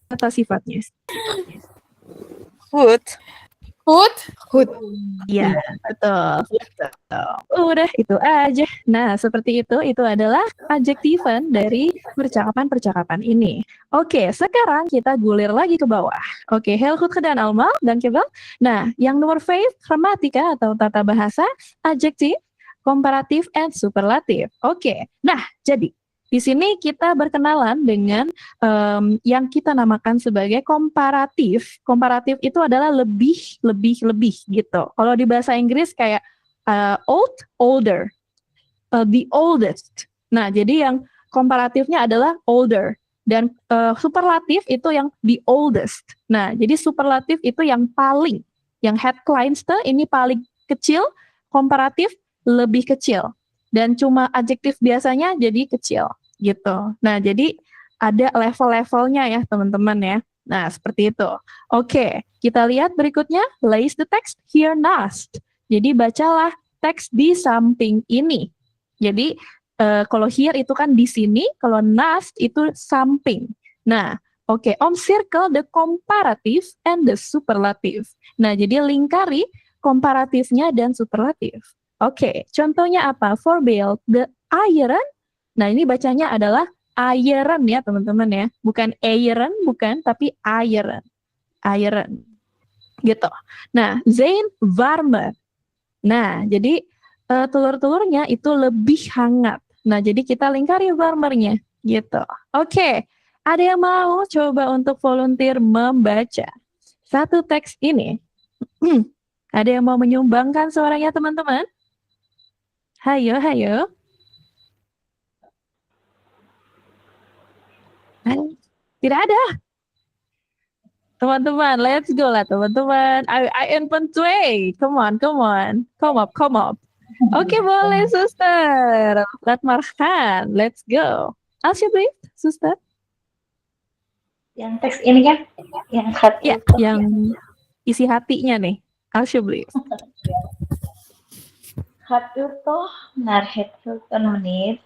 kata sifatnya? Good. Iya, betul. Udah itu aja. Nah, seperti itu adalah adjektifan dari percakapan-percakapan ini. Oke, sekarang kita gulir lagi ke bawah. Oke, heel goed gedaan allemaal, dankjewel. Nah, yang nomor 5, grammatika atau tata bahasa, adjektif, komparatif, and superlatif. Oke, nah jadi di sini kita berkenalan dengan yang kita namakan sebagai komparatif. Komparatif itu adalah lebih gitu. Kalau di bahasa Inggris kayak older, the oldest. Nah, jadi yang komparatifnya adalah older dan superlatif itu yang the oldest. Nah, jadi superlatif itu yang paling, yang het kleinste ini paling kecil, komparatif lebih kecil. Dan cuma adjektif biasanya jadi kecil. gitu. Nah, jadi ada level-levelnya ya teman-teman ya. Nah, seperti itu. Oke, kita lihat berikutnya. Place the text here next. Jadi bacalah teks di samping ini. Jadi kalau here itu kan di sini, kalau next itu samping. Nah, oke, circle the comparative and the superlative. Nah, jadi lingkari komparatifnya dan superlatif. Oke, contohnya apa? For Bill, the iron. Nah, ini bacanya adalah iron ya, teman-teman ya. Bukan iron, bukan, tapi iron. Iron. Gitu. Nah, Zain warmer. Nah, jadi telur-telurnya itu lebih hangat. Nah, jadi kita lingkari warmernya. Gitu. Oke. Ada yang mau coba untuk volunteer membaca satu teks ini? Ada yang mau menyumbangkan suaranya teman-teman? Hayo, hayo. Tidak ada. Teman-teman, let's go lah teman-teman. I infant way. Come on, come on. Come up, come up. Oke, boleh suster. Let Marhan, let's go. Alsya, please, suster. Yang teks ini kan? Yang hati. Ya, yang isi hatinya nih. Alsya, please. Hatutoh nar het Hilton menit.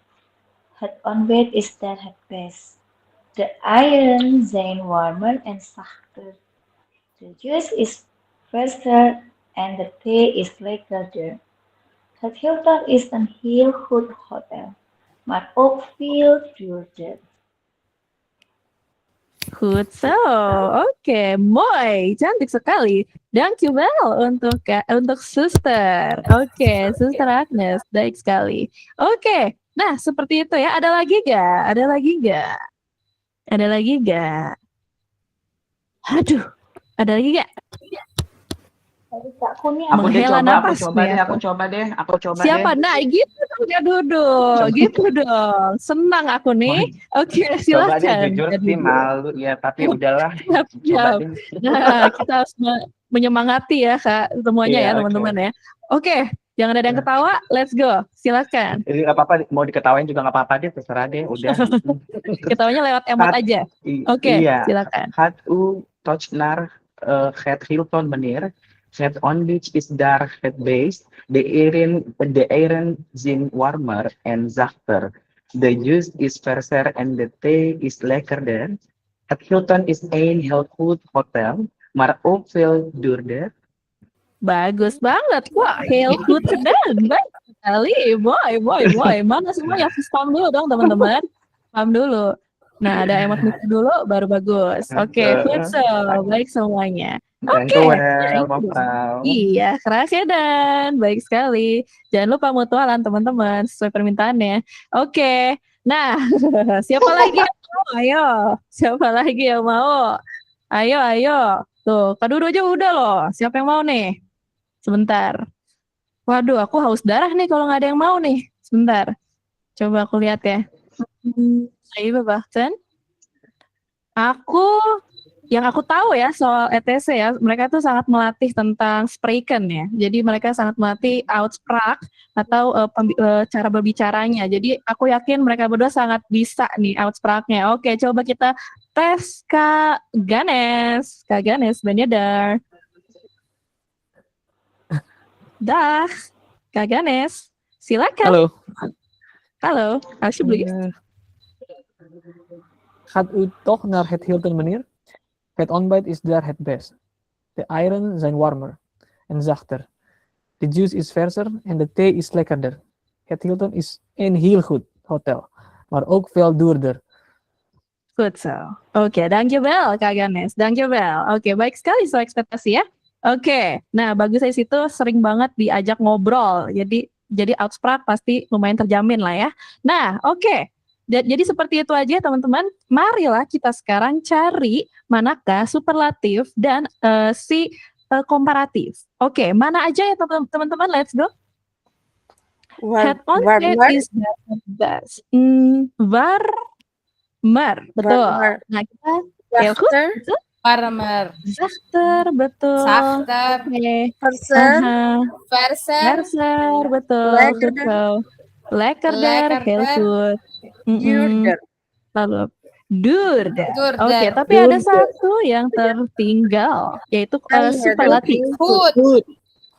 Het onbed is der het best. The iron zijn warmer and softer. The juice is fresher and the tea is lekkerder. Het Hilton is een heel goed hotel, maar ook veel duurder. Goed zo. Oke, mooi. Cantik sekali. Dankjewel untuk suster. Oke, suster Agnes. Baik sekali. Oke. Nah, seperti itu ya. Ada lagi gak? Ada lagi gak? Ada lagi gak? Aduh. Ada lagi gak? Tadi Kak Kuni Aku deh Menghela coba, napas aku coba nih deh, aku. aku coba Siapa? deh. Nah, gitu dong ya duduk. Coba. Gitu dong. Senang aku nih. Oke, Coba deh, silakan. jujur Ya, sih duduk. malu ya, tapi udahlah. Siap, Coba siap. deh. Nah, kita harus menyemangati ya Kak, semuanya Iya, ya oke. teman-teman ya. Oke, jangan ada yang ketawa, let's go. Silakan. Jadi nggak apa-apa, mau diketawain juga nggak apa-apa deh, terserah deh, udah. Ketawanya lewat emot aja. Oke, Iya. silakan. Had u touchnar het Hilton meneer. Het onbeach is daar het best. De iron zijn warmer en zachter. The juice is verser en de thee is lekkerder. Het Hilton is een heel goed hotel, maar ook veel duurder. Bagus banget. Wah, heel goed gedaan. Baik sekali. Boy. Mana semua yang paham dulu dong teman-teman. Paham dulu. Nah, ada emot mikir dulu, baru bagus. Oke, good so. Baik semuanya. Oke. Dankjewel, mevrouw. Iya, kerasnya dan baik sekali. Jangan lupa mutualan teman-teman sesuai permintaannya. Oke. Nah, siapa lagi yang mau? Ayo. Siapa lagi yang mau? Ayo. Tuh, Kak Dudu aja udah loh. Siapa yang mau nih? Sebentar. Waduh, aku haus darah nih kalau nggak ada yang mau nih. Sebentar. Coba aku lihat ya. Ayo, bahkan. Yang aku tahu ya soal ETC ya, mereka tuh sangat melatih tentang spreken ya. Jadi mereka sangat melatih outspraak atau cara berbicaranya. Jadi aku yakin mereka berdua sangat bisa nih outspraaknya. Oke, coba kita tes Kak Ganes. Kak Ganes, Ben Yedar. Dah, Kak Ganes. Silakan. Halo, alsjeblieft. Gaat u toch naar het Hilton, meneer? Het ontbijt is daar het best. De eieren zijn warmer en zachter. De juice is verser en de thee is lekkerder. Het Hilton is een heel goed hotel, maar ook veel duurder. Goed zo. Oke, dankjewel Kak Ganes. Dankjewel. Oke, baik sekali soal ekspektasi ya. Oke, nah bagus dari situ sering banget diajak ngobrol. Jadi outspraak pasti lumayan terjamin lah ya. Nah, oke. Jadi seperti itu aja teman-teman. Marilah kita sekarang cari manakah superlatif dan komparatif. Oke, mana aja ya teman-teman? Let's go. Head on head is the best. Warmer, betul. Nah kita Warmer. Zachter, betul. Zachter. Oke. Verser. Verser, betul. Lekkerder, heel goed. Durder. Lalu Durder. Durder. Oke, tapi ada satu yang tertinggal, yaitu superlatif. Hood.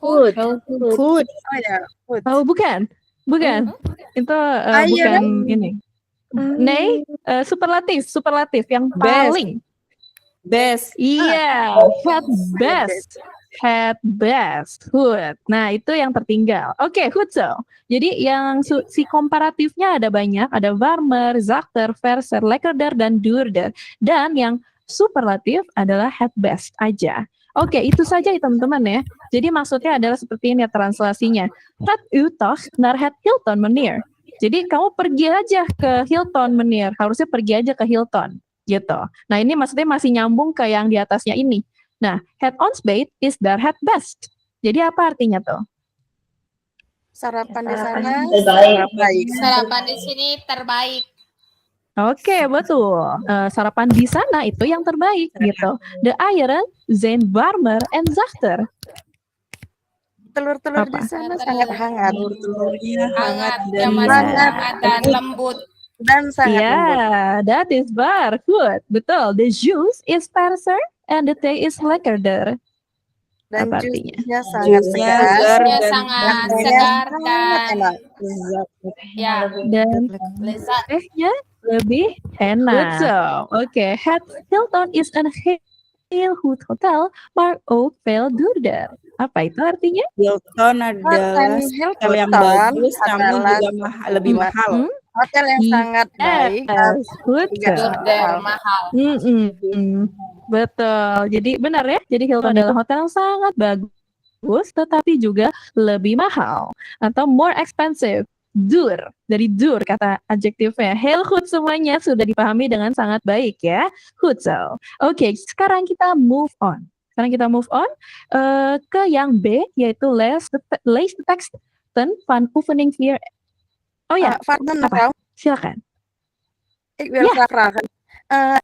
Hood. Oh ya, hood. Oh, bukan. Itu bukan ini. Nay, superlatif yang paling. Best. Iya, head best, hood. Nah, itu yang tertinggal. Oke, Hutzel. Jadi yang si komparatifnya ada banyak, ada warmer, zachter, verser, lekkerder, dan duurder. Dan yang superlatif adalah head best aja. Oke, itu saja ya teman-teman ya. Jadi maksudnya adalah seperti ini ya translasinya. Gaat u toch naar het Hilton, meneer? Jadi kamu pergi aja ke Hilton, meneer. Harusnya pergi aja ke Hilton, gitu. Nah, ini maksudnya masih nyambung ke yang di atasnya ini. Nah, het ontbijt is daar het best. Jadi apa artinya tuh? Sarapan di sana terbaik. Sarapan di sini terbaik. Oke, betul. Sarapan di sana itu yang terbaik gitu. The eieren zijn warmer en zachter. Telur-telur di sana sangat hangat. Telur-telurnya Hangat, hangat dan lembut. Dan sangat lembut. Yeah, that is waar. Good. Betul. The juice is verser and the tea is lekkerder. Dan Apa artinya? jusnya sangat segar. Jusnya sangat segar dan enak. ya Dan lezat. tehnya lebih enak. Oke, Het Hilton is een heel goed hotel, maar ook veel duurder. Apa itu artinya? Hilton adalah hotel yang bagus, namun juga lebih mahal. Hotel yang sangat baik. Hotel mahal. Betul. Jadi benar ya. Jadi Hilton adalah hotel yang sangat bagus, tetapi juga lebih mahal atau more expensive. Duur, dari duur kata adjektifnya. Heel goed semuanya sudah dipahami dengan sangat baik ya. Goed zo. Oke, sekarang kita move on. Ke yang B, yaitu lees de teksten van oefening 4. Oh ya, apa? Silakan. Ik wil graag vragen.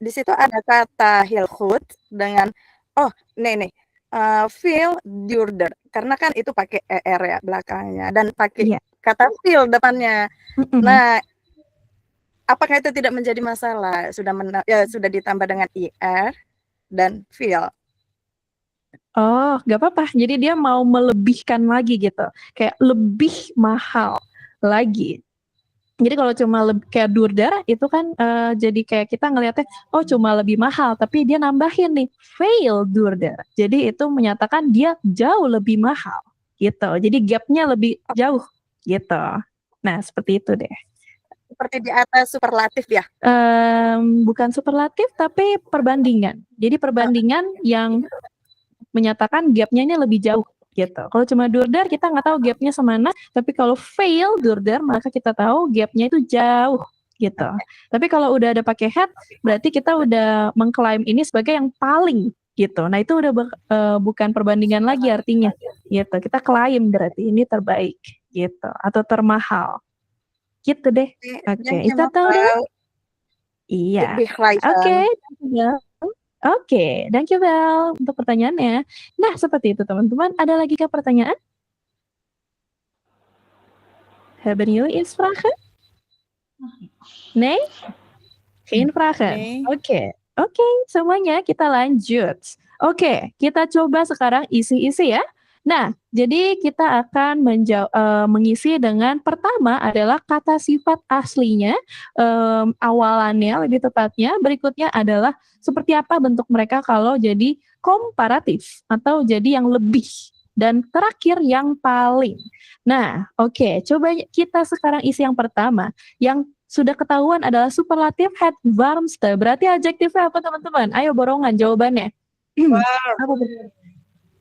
Di situ ada kata heel goed dengan veel duurder. Karena kan itu pakai er ya belakangnya dan pakai kata veel depannya. Nah, apakah itu tidak menjadi masalah? Sudah ditambah dengan ir dan veel. Oh, nggak apa-apa. Jadi dia mau melebihkan lagi gitu. Kayak lebih mahal lagi. Jadi kalau cuma kayak duurder itu kan jadi kayak kita ngelihatnya oh cuma lebih mahal, tapi dia nambahin nih veel duurder. Jadi itu menyatakan dia jauh lebih mahal gitu. Jadi gapnya lebih jauh gitu. Nah seperti itu deh. Seperti di atas superlatif ya? Bukan superlatif tapi perbandingan. Jadi perbandingan yang menyatakan gapnya ini lebih jauh. Gitu. Kalau cuma duurder kita nggak tahu gapnya semana, tapi kalau veel duurder maka kita tahu gapnya itu jauh gitu. Tapi kalau udah ada pakai head, berarti kita udah mengklaim ini sebagai yang paling gitu. Nah itu udah bukan perbandingan lagi artinya gitu. Kita klaim berarti ini terbaik gitu atau termahal gitu deh. Oke, kita tahu deh. Iya. Oke, dankjewel untuk pertanyaannya. Nah, seperti itu teman-teman. Ada lagi kah pertanyaan? Hebben jullie iets vragen? Nee? Geen vragen? Oke, semuanya kita lanjut. Oke, kita coba sekarang isi-isi ya. Nah, jadi kita akan mengisi dengan pertama adalah kata sifat aslinya, awalannya lebih tepatnya. Berikutnya adalah seperti apa bentuk mereka kalau jadi komparatif atau jadi yang lebih. Dan terakhir yang paling. Nah, oke, coba kita sekarang isi yang pertama. Yang sudah ketahuan adalah superlatif het warmste. Berarti adjektifnya apa teman-teman? Ayo borongan jawabannya. Apa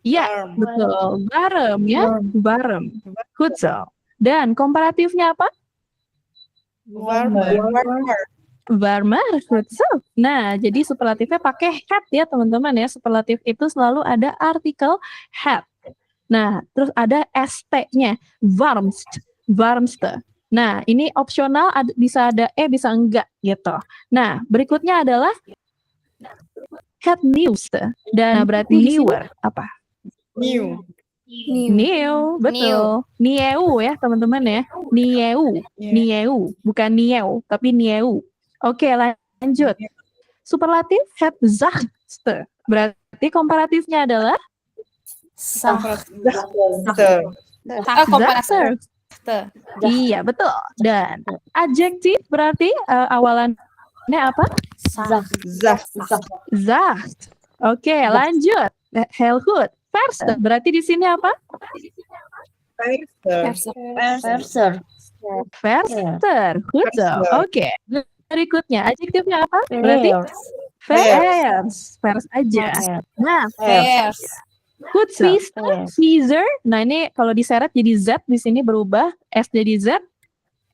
iya, betul. Warm ya, warm. Goed zo. Dan komparatifnya apa? Warmer, goed zo. Nah, jadi superlatifnya pakai het ya teman-teman ya. Superlatif itu selalu ada artikel het. Nah, terus ada st-nya, warmste. Nah, ini opsional, bisa ada bisa enggak gitu. Nah, berikutnya adalah het nieuwste. Dan berarti newer apa? New. New, betul. Nieu ya teman-teman ya. Nieu, bukan nieu, tapi nieu. Oke, lanjut. Superlatif het zachtste. Berarti komparatifnya adalah zachter. Iya, betul. Dan adjektif berarti awalannya apa? Zacht. Oke, lanjut. Heel goed. Verser. Berarti di sini apa? Verser. Goed zo. Oke. Berikutnya adjektifnya apa? Berarti vers. Vers aja. Nah, good Caesar. Nah, ini kalau diseret jadi Z di sini berubah S jadi Z.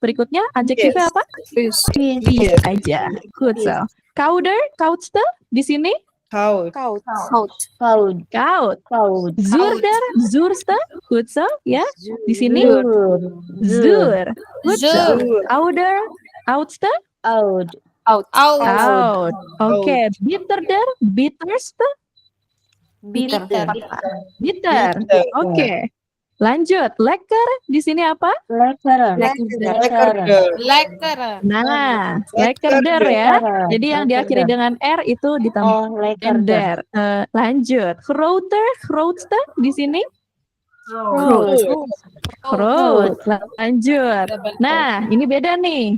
Berikutnya adjektifnya apa? Fish aja. Good so. Kauder, Kautste di sini? Kaut. Zurder, Zurste, good so, ya. Di sini? Zur. Good so. Ouder, Outste? Out. Oke. Bitterder, Bitterste? Bitter. Oke. Lanjut. Lekker di sini apa? Lekker. Nah, lekkerder ya. Jadi yang diakhiri dengan R itu ditambah der. Lanjut. Grootste di sini? Groot. Lanjut. Nah, ini beda nih.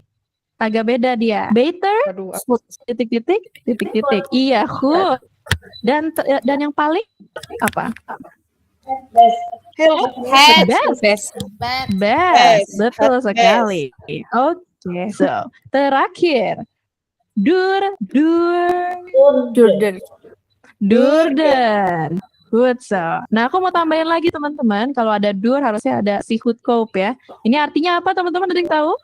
Agak beda dia. Beter, titik. Iya, good. Dan yang paling apa? Best. Betul sekali. Oke, so terakhir durder. Good so. Nah, aku mau tambahin lagi teman-teman. Kalau ada dur harusnya ada si goedkoop ya. Ini artinya apa teman-teman? Ada yang tahu?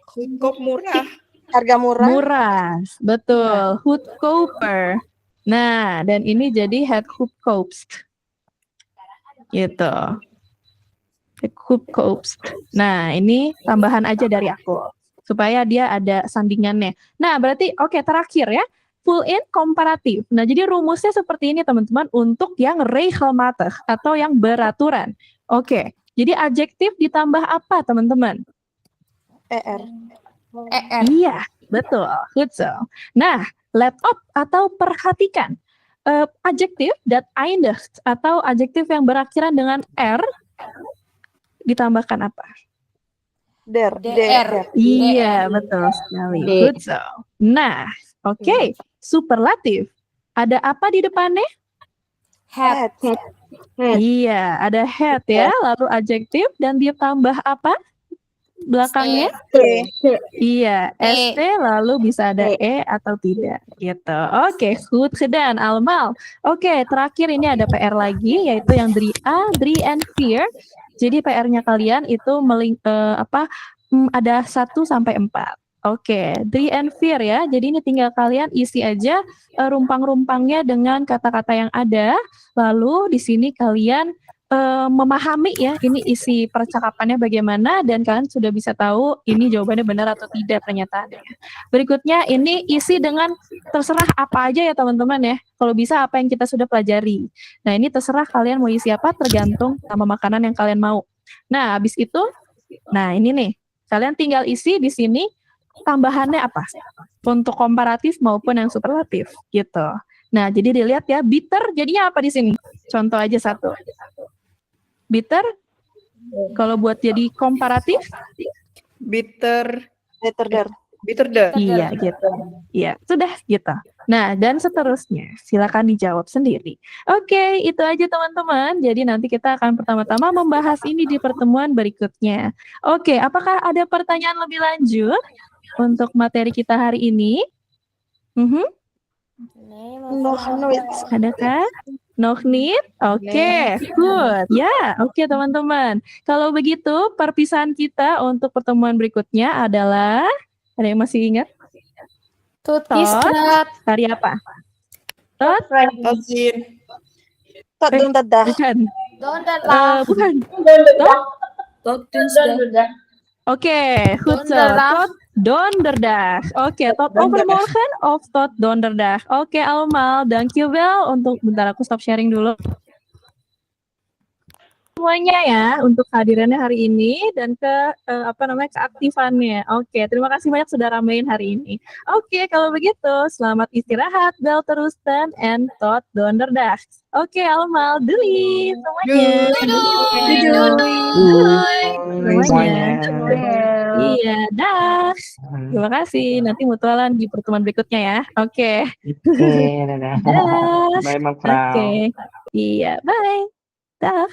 Goedkoop murah. Harga murah. Murah, betul. Goedkoper. Nah, dan ini jadi het goedkoopst. Gitu. Het goedkoopst. Nah, ini tambahan aja dari aku. Supaya dia ada sandingannya. Nah, berarti oke, terakhir ya. Full in komparatif. Nah, jadi rumusnya seperti ini teman-teman untuk yang regelmatig atau yang beraturan. Oke, jadi adjektif ditambah apa teman-teman? ER. Iya, betul. Good so. Nah, let up atau perhatikan. Adjektif that eindigt atau adjektif yang berakhiran dengan R ditambahkan apa? Der. Iya, betul sekali. Good so. Nah, oke. Superlatif. Ada apa di depannya? Head. Iya, ada head ya. Lalu adjektif dan ditambah apa? Belakangnya? Iya, ST lalu bisa ada E atau tidak gitu. Oke, goed gedaan allemaal. Oke, terakhir ini ada PR lagi yaitu yang 3A, 3 and 4. Jadi PR-nya kalian itu ada 1 sampai 4. Oke, 3 and 4 ya. Jadi ini tinggal kalian isi aja rumpang-rumpangnya dengan kata-kata yang ada. Lalu di sini kalian memahami ya ini isi percakapannya bagaimana dan kalian sudah bisa tahu ini jawabannya benar atau tidak pernyataannya. Berikutnya ini isi dengan terserah apa aja ya teman-teman ya. Kalau bisa apa yang kita sudah pelajari. Nah, ini terserah kalian mau isi apa tergantung sama makanan yang kalian mau. Nah, habis itu nah ini nih. Kalian tinggal isi di sini tambahannya apa? Untuk komparatif maupun yang superlatif gitu. Nah, jadi dilihat ya, bitter jadinya apa di sini? Contoh aja satu. Bitter, kalau buat jadi komparatif, Bitterder. iya gitu, iya sudah gitu. Nah dan seterusnya, silakan dijawab sendiri. Oke, itu aja teman-teman. Jadi nanti kita akan pertama-tama membahas ini di pertemuan berikutnya. Oke, apakah ada pertanyaan lebih lanjut untuk materi kita hari ini? Adakah? Nog niet? Oke, good. Ya, oke teman-teman. Kalau begitu, perpisahan kita untuk pertemuan berikutnya adalah, ada yang masih ingat? Tot hari apa? Tot Donderdag. Bukan. Oke, goed zo. Tot donderdag. Oke, tot overmorgen of tot donderdag. Oke, allemaal, dankjewel. Untuk bentar aku stop sharing dulu. semuanya ya untuk hadirannya hari ini dan keaktifannya. Oke, terima kasih banyak sudah ramein hari ini. Oke, kalau begitu selamat istirahat, bel terusten, and tot donderdag. Oke, allemaal doei semuanya. Doei semuanya. Iya, dah. Terima kasih. Nanti mutualan di pertemuan berikutnya ya. Oke. Dadah. Dah. Bye, Mak Frau. Oke. Iya, bye. Dah.